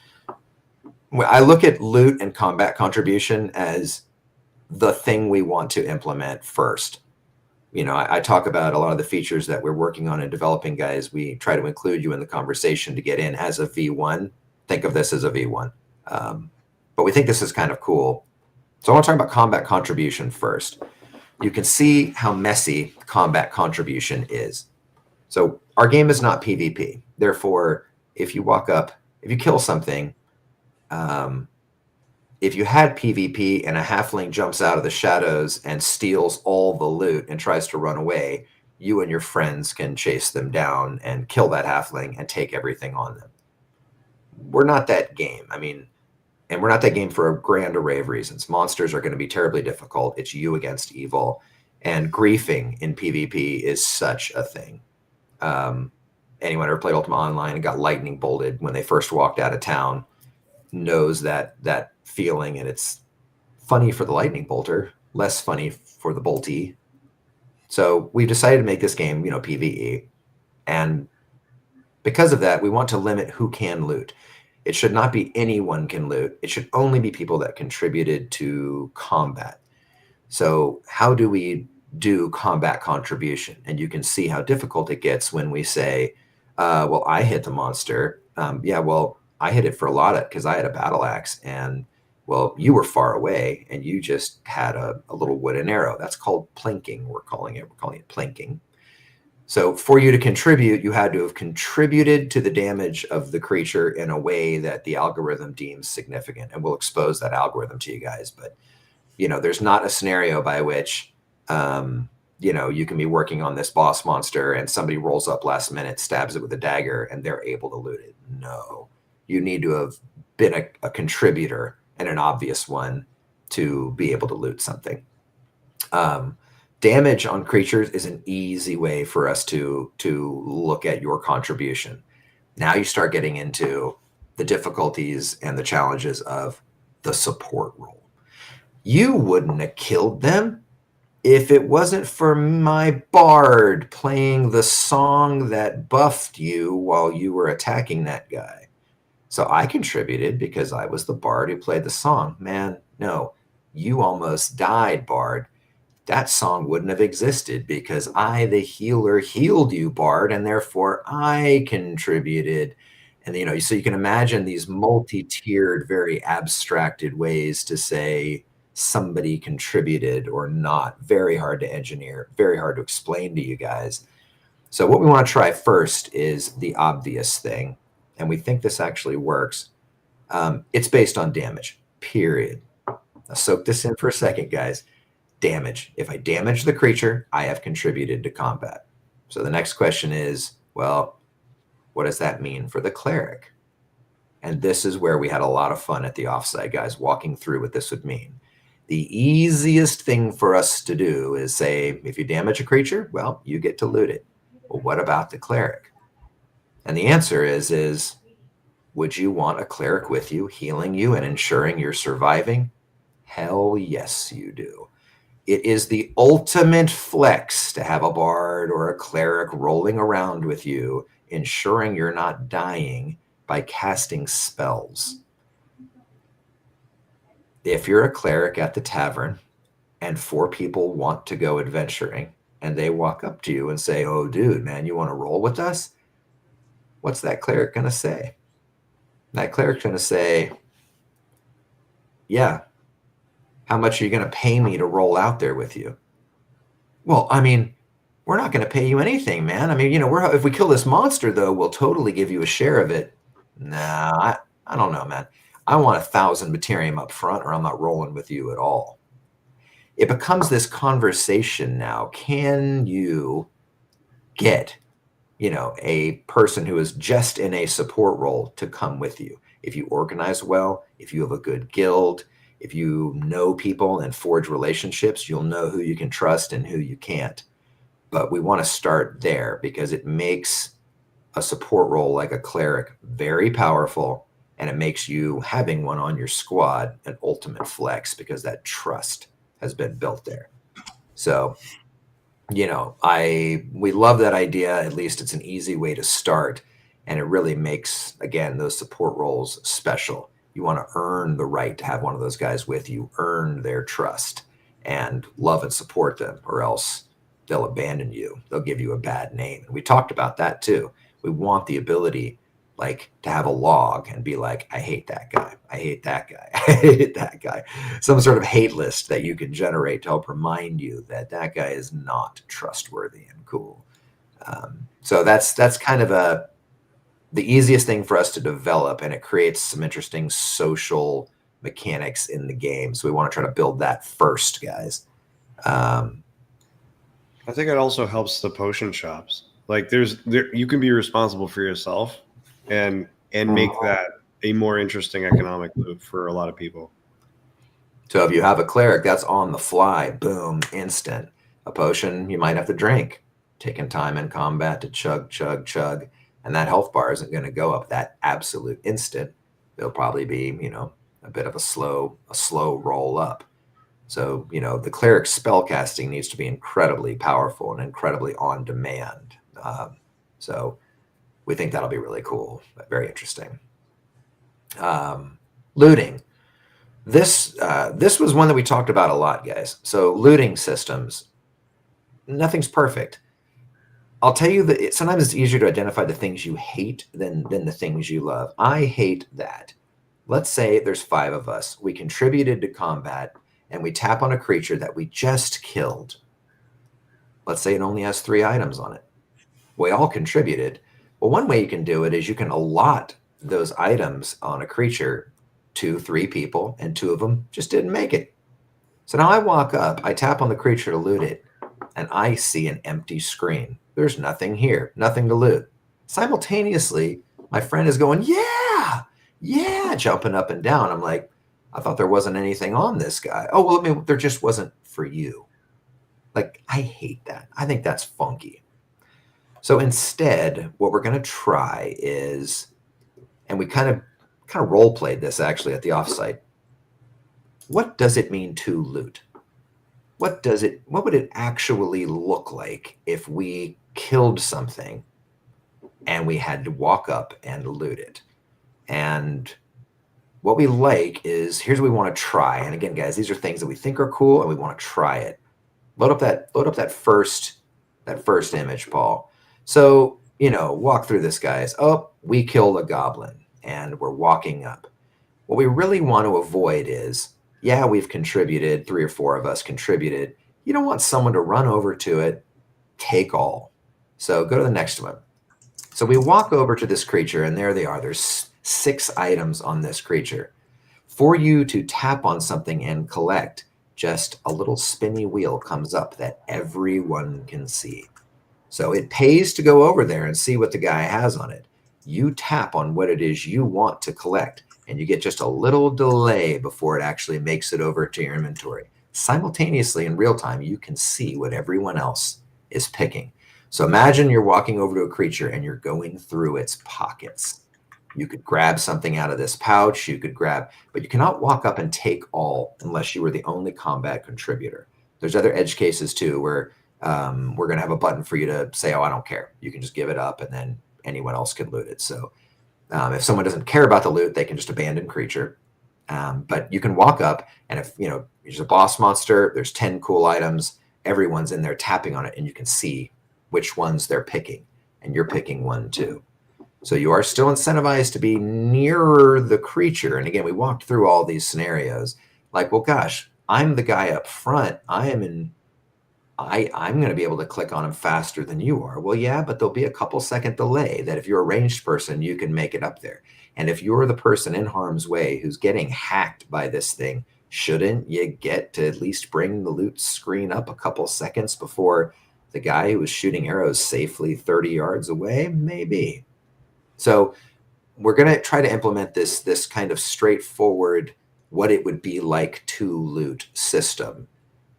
Speaker 1: I look at loot and combat contribution as the thing we want to implement first. I talk about a lot of the features that we're working on and developing, guys. We try to include you in the conversation to get in as a V1. Think of this as a V1. But we think this is kind of cool. So I want to talk about combat contribution first. You can see how messy combat contribution is. So our game is not PvP. Therefore, if you kill something, if you had PvP and a halfling jumps out of the shadows and steals all the loot and tries to run away, you and your friends can chase them down and kill that halfling and take everything on them. We're not that game. And we're not that game for a grand array of reasons. Monsters are going to be terribly difficult. It's you against evil. And griefing in PvP is such a thing. Anyone ever played Ultima Online and got lightning bolted when they first walked out of town knows that feeling, and it's funny for the lightning bolter, less funny for the boltee. So we've decided to make this game, PvE. And because of that, we want to limit who can loot. It should not be anyone can loot. It should only be people that contributed to combat. So how do we do combat contribution? And you can see how difficult it gets when we say, well, I hit the monster. I hit it for a lot of because I had a battle axe, and well, you were far away and you just had a little wooden arrow. That's called plinking. We're calling it plinking. So for you to contribute, you had to have contributed to the damage of the creature in a way that the algorithm deems significant. And we'll expose that algorithm to you guys. But, you know, there's not a scenario by which, you know, you can be working on this boss monster and somebody rolls up last minute, stabs it with a dagger, and they're able to loot it. No, you need to have been a contributor, and an obvious one, to be able to loot something. Damage on creatures is an easy way for us to look at your contribution. Now you start getting into the difficulties and the challenges of the support role. You wouldn't have killed them if it wasn't for my bard playing the song that buffed you while you were attacking that guy. So I contributed because I was the bard who played the song. Man, no, you almost died, bard. That song wouldn't have existed because I, the healer, healed you, bard, and therefore I contributed. And, you know, so you can imagine these multi-tiered, very abstracted ways to say somebody contributed or not. Very hard to engineer, very hard to explain to you guys. So what we want to try first is the obvious thing. And we think this actually works. It's based on damage, period. Now soak this in for a second, guys. Damage. If I damage the creature, I have contributed to combat. So the next question is, well, what does that mean for the cleric? And this is where we had a lot of fun at the offsite, guys, walking through what this would mean. The easiest thing for us to do is say, if you damage a creature, well, you get to loot it. Well, what about the cleric? And the answer is would you want a cleric with you, healing you and ensuring you're surviving? Hell yes, you do. It is the ultimate flex to have a bard or a cleric rolling around with you, ensuring you're not dying by casting spells. If you're a cleric at the tavern and 4 people want to go adventuring and they walk up to you and say, oh, dude, man, you want to roll with us? What's that cleric going to say? That cleric's going to say, yeah. How much are you going to pay me to roll out there with you? Well, I mean, we're not going to pay you anything, man. I mean, you know, if we kill this monster, though, we'll totally give you a share of it. Nah, I don't know, man. I want 1,000 Materium up front or I'm not rolling with you at all. It becomes this conversation now. Can you get, you know, a person who is just in a support role to come with you? If you organize well, if you have a good guild, if you know people and forge relationships, you'll know who you can trust and who you can't. But we want to start there because it makes a support role like a cleric very powerful, and it makes you having one on your squad an ultimate flex because that trust has been built there. So, you know, we love that idea. At least it's an easy way to start, and it really makes, again, those support roles special. You want to earn the right to have one of those guys with you, earn their trust, and love and support them, or else they'll abandon you. They'll give you a bad name. And we talked about that too. We want the ability, like, to have a log and be like, I hate that guy. I hate that guy. I hate that guy. Some sort of hate list that you can generate to help remind you that that guy is not trustworthy and cool. So that's kind of the easiest thing for us to develop, and it creates some interesting social mechanics in the game. So we want to try to build that first, guys.
Speaker 2: I think it also helps the potion shops. Like you can be responsible for yourself and make that a more interesting economic loop for a lot of people.
Speaker 1: So if you have a cleric, that's on the fly, boom, instant. A potion you might have to drink, taking time in combat to chug, chug, chug. And that health bar isn't going to go up that absolute instant. It'll probably be, you know, a bit of a slow roll up. So, you know, the cleric spell casting needs to be incredibly powerful and incredibly on demand. So we think that'll be really cool, very interesting. Looting. This was one that we talked about a lot, guys. So looting systems, nothing's perfect. I'll tell you that sometimes it's easier to identify the things you hate than the things you love. I hate that. Let's say there's 5 of us. We contributed to combat, and we tap on a creature that we just killed. Let's say it only has 3 items on it. We all contributed. Well, one way you can do it is you can allot those items on a creature to 3 people, and 2 of them just didn't make it. So now I walk up, I tap on the creature to loot it, and I see an empty screen. There's nothing here, nothing to loot. Simultaneously, my friend is going, yeah, jumping up and down. I'm like, I thought there wasn't anything on this guy. Oh, well, I mean, there just wasn't for you. Like, I hate that. I think that's funky. So instead, what we're going to try is, and we kind of role played this actually at the offsite. What does it mean to loot? What would it actually look like if we killed something and we had to walk up and loot it? And what we like is, here's what we want to try. And again, guys, these are things that we think are cool and we want to try it. Load up that first image, Paul. So, walk through this, guys. Oh, we killed a goblin and we're walking up. What we really want to avoid is, yeah, we've contributed, 3 or 4 of us contributed. You don't want someone to run over to it, take all. So go to the next one. So we walk over to this creature, and there they are. There's 6 items on this creature. For you to tap on something and collect, just a little spinny wheel comes up that everyone can see. So it pays to go over there and see what the guy has on it. You tap on what it is you want to collect, and you get just a little delay before it actually makes it over to your inventory. Simultaneously, in real time, you can see what everyone else is picking. So imagine you're walking over to a creature and you're going through its pockets. You could grab something out of this pouch, but you cannot walk up and take all unless you were the only combat contributor. There's other edge cases too, where we're going to have a button for you to say, oh, I don't care. You can just give it up, and then anyone else can loot it. So if someone doesn't care about the loot, they can just abandon creature. But you can walk up, and if there's a boss monster, there's 10 cool items, everyone's in there tapping on it, and you can see which ones they're picking, and you're picking one too. So you are still incentivized to be nearer the creature. And again, we walked through all these scenarios. Like, well, gosh, I'm the guy up front. I'm going to be able to click on him faster than you are. Well, yeah, but there'll be a couple second delay that if you're a ranged person, you can make it up there. And if you're the person in harm's way who's getting hacked by this thing, shouldn't you get to at least bring the loot screen up a couple seconds before the guy who was shooting arrows safely 30 yards away? Maybe. So we're going to try to implement this kind of straightforward, what it would be like to loot system,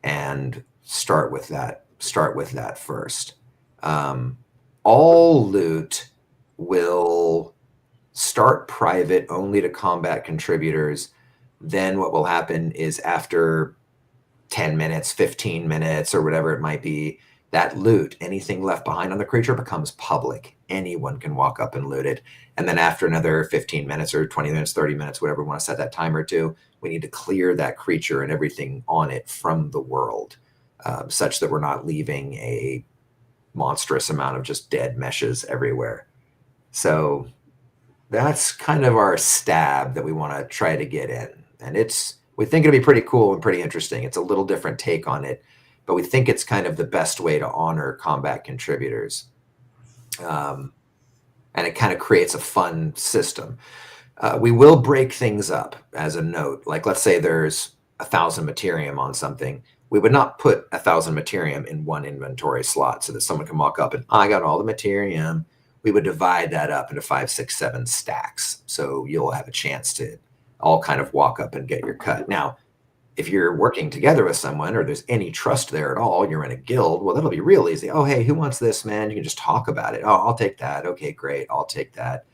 Speaker 1: and start with that first. All loot will start private only to combat contributors. Then what will happen is after 10 minutes, 15 minutes, or whatever it might be, that loot, anything left behind on the creature, becomes public. Anyone can walk up and loot it. And then after another 15 minutes or 20 minutes, 30 minutes, whatever we want to set that timer to, we need to clear that creature and everything on it from the world, such that we're not leaving a monstrous amount of just dead meshes everywhere. So that's kind of our stab that we want to try to get in. And we think it'll be pretty cool and pretty interesting. It's a little different take on it, but we think it's kind of the best way to honor combat contributors. And it kind of creates a fun system. We will break things up as a note. Like, let's say there's 1,000 materium on something. We would not put 1,000 materium in one inventory slot so that someone can walk up and, I got all the materium. We would divide that up into 5, 6, 7 stacks. So you'll have a chance to all kind of walk up and get your cut. Now, if you're working together with someone, or there's any trust there at all, you're in a guild, well, that'll be real easy. Oh, hey, who wants this, man? You can just talk about it. Oh, I'll take that. Okay, great. I'll take that.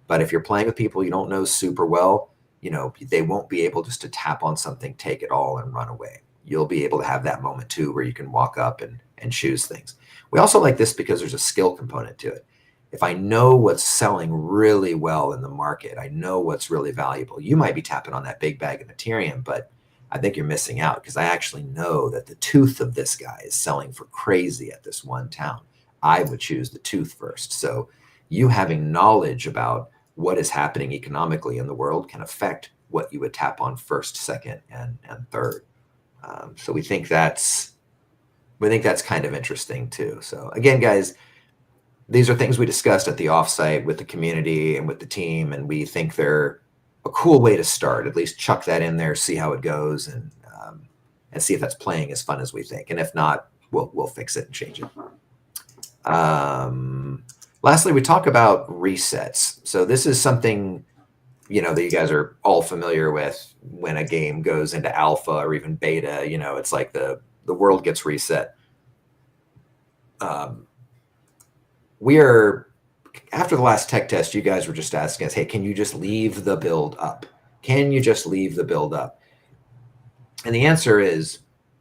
Speaker 1: But if you're playing with people you don't know super well, they won't be able just to tap on something, take it all, and run away. You'll be able to have that moment too, where you can walk up and choose things. We also like this because there's a skill component to it. If I know what's selling really well in the market, I know what's really valuable. You might be tapping on that big bag of materium, but I think you're missing out because I actually know that the tooth of this guy is selling for crazy at this one town. I would choose the tooth first. So you having knowledge about what is happening economically in the world can affect what you would tap on first, second, and third. So we think that's kind of interesting too. So again, guys, these are things we discussed at the offsite with the community and with the team, and we think they're a cool way to start. At least chuck that in there, see how it goes, and see if that's playing as fun as we think. And if not, we'll fix it and change it. Lastly, we talk about resets. So this is something, you know, that you guys are all familiar with. When a game goes into alpha or even beta, you know, it's like the world gets reset. We are, after the last tech test, you guys were just asking us, hey, can you just leave the build up? Can you just leave the build up? And the answer is,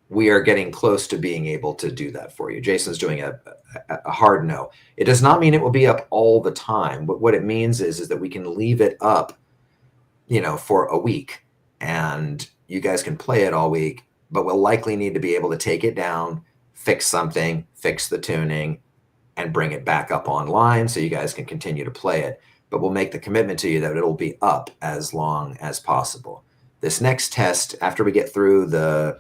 Speaker 1: we are getting close to being able to do that for you. Jason's doing a hard no. It does not mean it will be up all the time. But what it means is that we can leave it up, you know, for a week, and you guys can play it all week, but we'll likely need to be able to take it down, fix something, fix the tuning, and bring it back up online so you guys can continue to play it. But we'll make the commitment to you that it'll be up as long as possible. This next test, after we get through the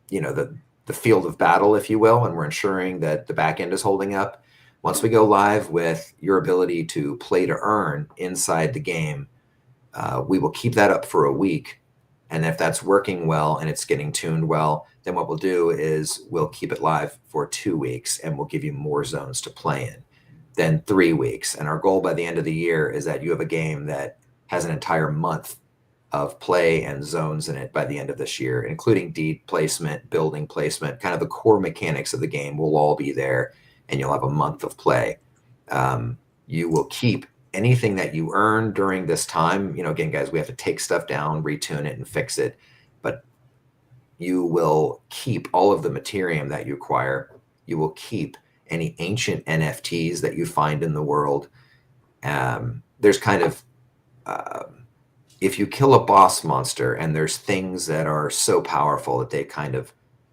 Speaker 1: you know, the field of battle, if you will, and we're ensuring that the back end is holding up, once we go live with your ability to play to earn inside the game, we will keep that up for a week. And if that's working well and it's getting tuned well, then what we'll do is we'll keep it live for 2 weeks, and we'll give you more zones to play in. Then 3 weeks. And our goal by the end of the year is that you have a game that has an entire month of play and zones in it by the end of this year, including deed placement, building placement, kind of the core mechanics of the game will all be there, and you'll have a month of play. You will keep anything that you earn during this time. You know, again, guys, we have to take stuff down, retune it, and fix it, but you will keep all of the materium that you acquire. You will keep any ancient NFTs that you find in the world. There's kind of, if you kill a boss monster and there's things that are so powerful that they kind of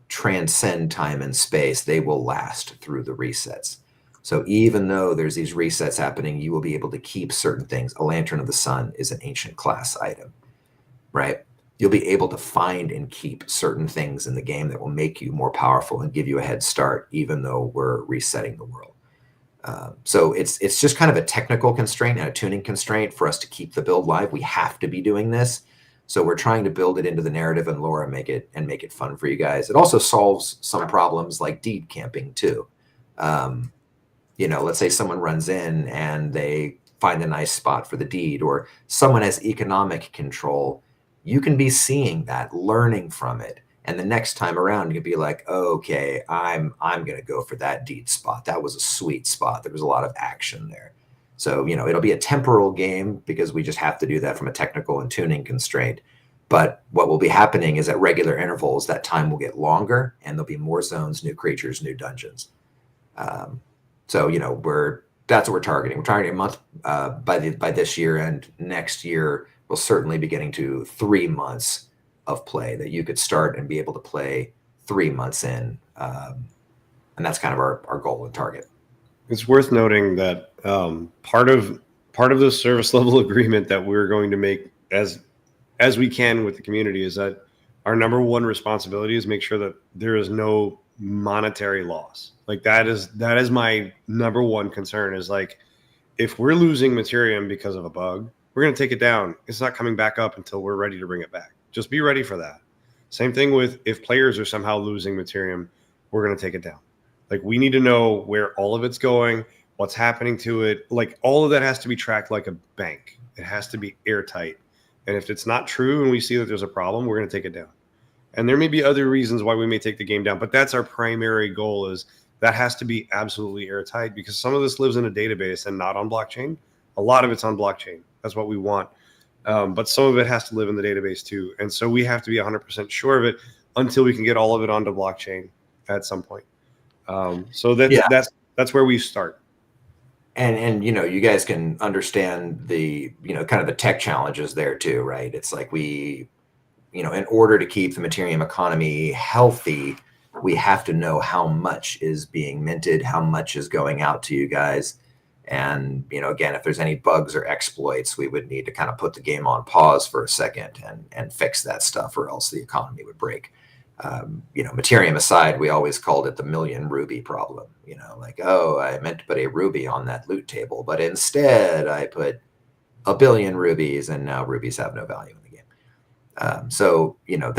Speaker 1: transcend time and space, they will last through the resets. So even though there's these resets happening, you will be able to keep certain things. A Lantern of the Sun is an ancient class item, right? You'll be able to find and keep certain things in the game that will make you more powerful and give you a head start, even though we're resetting the world. So it's just kind of a technical constraint and a tuning constraint for us to keep the build live. We have to be doing this. So we're trying to build it into the narrative and lore and make it fun for you guys. It also solves some problems like deed camping too. You know, let's say someone runs in and they find a nice spot for the deed, or someone has economic control. You can be seeing that, learning from it. And the next time around, you can be like, oh, okay, I'm going to go for that deed spot. That was a sweet spot. There was a lot of action there. So, you know, it'll be a temporal game because we just have to do that from a technical and tuning constraint. But what will be happening is at regular intervals, that time will get longer and there'll be more zones, new creatures, new dungeons. So, you know, that's what we're targeting. We're targeting a month by this year, and next year we'll certainly be getting to 3 months of play that you could start and be able to play 3 months in. And that's kind of our goal and target.
Speaker 2: It's worth noting that part of the service level agreement that we're going to make as we can with the community is that our number one responsibility is make sure that there is no monetary loss. Like that is my number one concern, is like, if we're losing Materium because of a bug, we're going to take it down. It's not coming back up until we're ready to bring it back. Just be ready for that. Same thing with if players are somehow losing Materium, we're going to take it down. Like, we need to know where all of it's going, what's happening to it. Like, all of that has to be tracked like a bank. It has to be airtight. And if it's not true and we see that there's a problem, we're going to take it down. And there may be other reasons why we may take the game down, but that's our primary goal, is that has to be absolutely airtight, because some of this lives in a database and not on blockchain. A lot of it's on blockchain. That's what we want. But some of it has to live in the database too. And so we have to be 100% sure of it until we can get all of it onto blockchain at some point. So that's where we start.
Speaker 1: And you know, you guys can understand the, you know, kind of the tech challenges there too, right? It's like we, you know, in order to keep the Materium economy healthy, we have to know how much is being minted, how much is going out to you guys. And, you know, again, if there's any bugs or exploits, we would need to kind of put the game on pause for a second and fix that stuff, or else the economy would break. You know, Materium aside, we always called it the million ruby problem. You know, like, oh, I meant to put a ruby on that loot table, but instead I put a billion rubies, and now rubies have no value in the game. So, you know,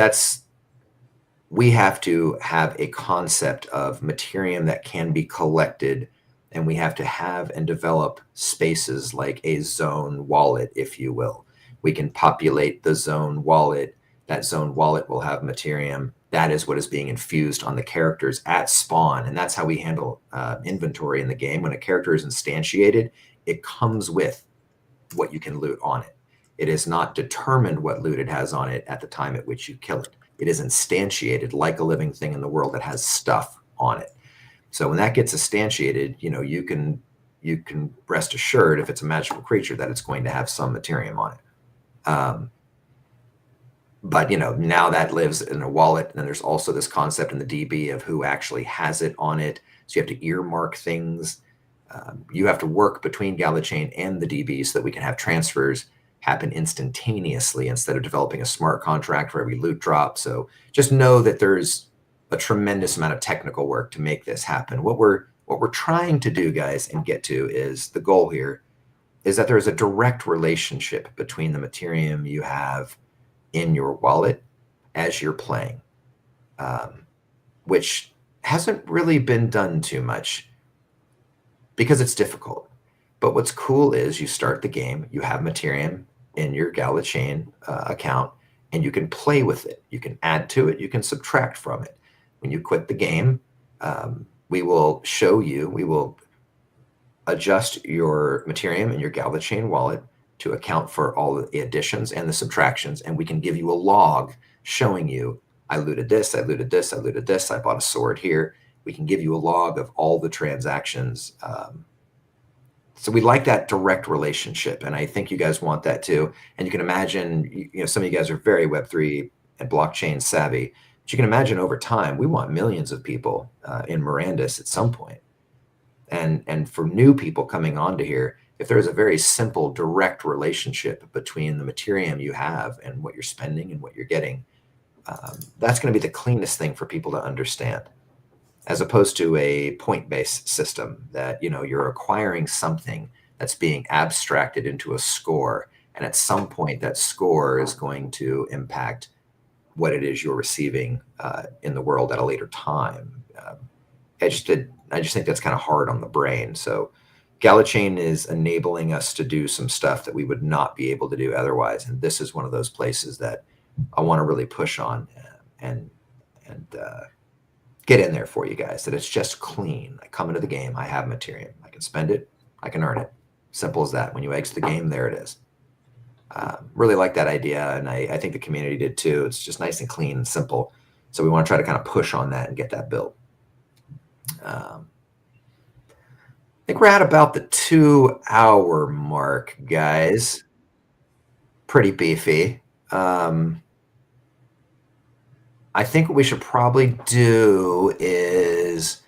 Speaker 1: we have to have a concept of Materium that can be collected, and we have to have and develop spaces like a zone wallet, if you will. We can populate the zone wallet. That zone wallet will have Materium. That is what is being infused on the characters at spawn, and that's how we handle inventory in the game. When a character is instantiated, it comes with what you can loot on it. It is not determined what loot it has on it at the time at which you kill it. It is instantiated like a living thing in the world that has stuff on it. So when that gets instantiated, you know, you can rest assured, if it's a magical creature, that it's going to have some Materium on it. But, you know, now that lives in a wallet, and there's also this concept in the DB of who actually has it on it. So you have to earmark things. You have to work between GALACHAIN and the DB so that we can have transfers happen instantaneously instead of developing a smart contract for every loot drop. So just know that there's a tremendous amount of technical work to make this happen. What we're trying to do, guys, and get to is the goal here is that there's a direct relationship between the Materium you have in your wallet as you're playing, which hasn't really been done too much because it's difficult. But what's cool is you start the game, you have Materium in your GALACHAIN account, and you can play with it. You can add to it, you can subtract from it. When you quit the game, we will show you, we will adjust your Materium in your GALACHAIN wallet to account for all the additions and the subtractions, and we can give you a log showing you, I looted this, I looted this, I looted this, I bought a sword here. We can give you a log of all the transactions. So we like that direct relationship, and I think you guys want that too. And you can imagine, you know, some of you guys are very Web3 and blockchain savvy, but you can imagine over time, we want millions of people in Mirandus at some point. And for new people coming onto here, if there's a very simple, direct relationship between the Materium you have and what you're spending and what you're getting, that's going to be the cleanest thing for people to understand, as opposed to a point-based system that, you know, you're acquiring something that's being abstracted into a score, and at some point that score is going to impact what it is you're receiving in the world at a later time. I just think that's kind of hard on the brain. So GALACHAIN is enabling us to do some stuff that we would not be able to do otherwise, and this is one of those places that I want to really push on and get in there for you guys, that it's just clean. I come into the game, I have Materium, I can spend it, I can earn it. Simple as that. When you exit the game, there it is. Really like that idea, and I think the community did too. It's just nice and clean and simple. So we want to try to kind of push on that and get that built. I think we're at about the 2-hour mark, guys. Pretty beefy. I think what we should probably do is,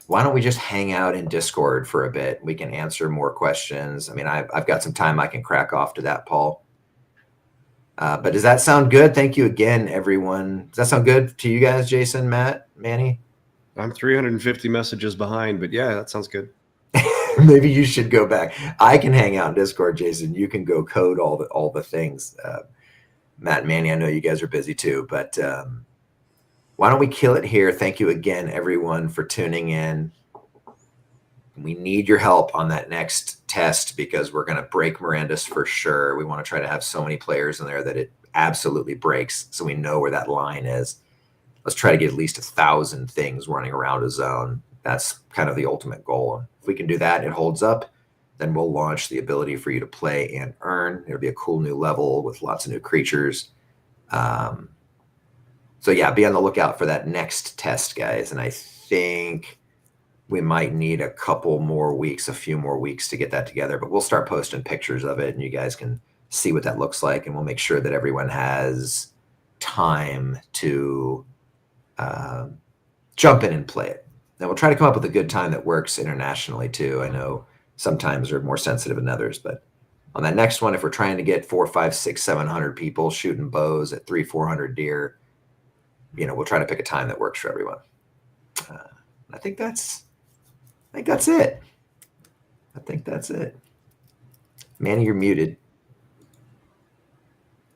Speaker 1: why don't we just hang out in Discord for a bit? We can answer more questions. I mean, I've got some time I can crack off to that, Paul. But does that sound good? Thank you again, everyone. Does that sound good to you guys, Jason, Matt, Manny?
Speaker 2: I'm 350 messages behind, but yeah, that sounds good.
Speaker 1: Maybe you should go back. I can hang out in Discord, Jason. You can go code all the things. Matt and Manny, I know you guys are busy too, but why don't we kill it here? Thank you again, everyone, for tuning in. We need your help on that next test because we're going to break Mirandus for sure. We want to try to have so many players in there that it absolutely breaks, so we know where that line is. Let's try to get at least 1,000 things running around a zone. That's kind of the ultimate goal. If we can do that, it holds up, then we'll launch the ability for you to play and earn. It'll be a cool new level with lots of new creatures. So yeah, be on the lookout for that next test, guys. And I think we might need a couple more weeks, a few more weeks to get that together, but we'll start posting pictures of it and you guys can see what that looks like. And we'll make sure that everyone has time to jump in and play it. And we'll try to come up with a good time that works internationally too. I know sometimes they're more sensitive than others, but on that next one, if we're trying to get 400, 500, 600, 700 people shooting bows at 300, 400 deer, we'll try to pick a time that works for everyone. I think that's it. I think that's it. Manny, you're muted.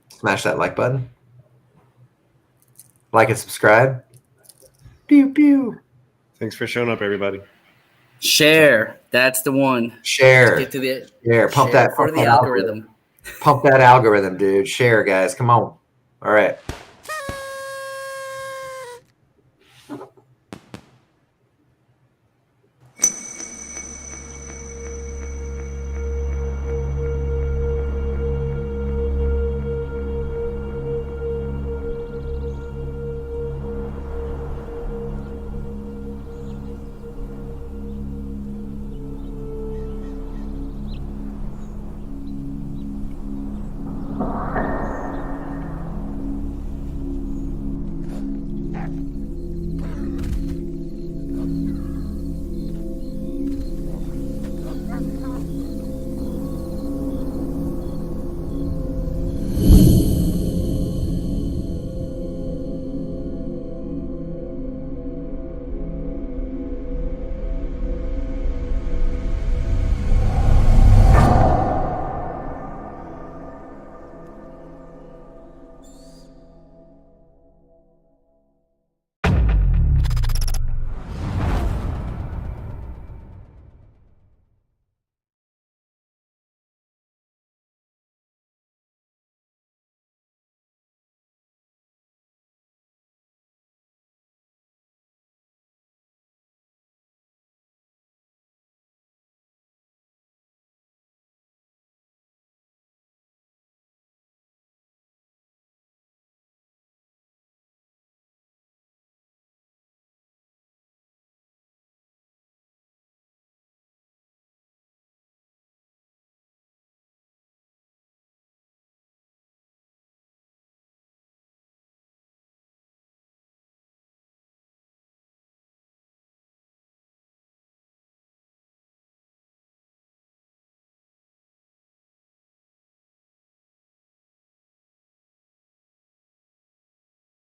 Speaker 1: Smash that like button. Like and subscribe. Pew pew.
Speaker 2: Thanks for showing up, everybody.
Speaker 3: Share. That's the one.
Speaker 1: Share.
Speaker 3: Get to the
Speaker 1: Pump
Speaker 3: share
Speaker 1: that
Speaker 3: for the algorithm.
Speaker 1: Pump that algorithm, dude. Share, guys. Come on. All right.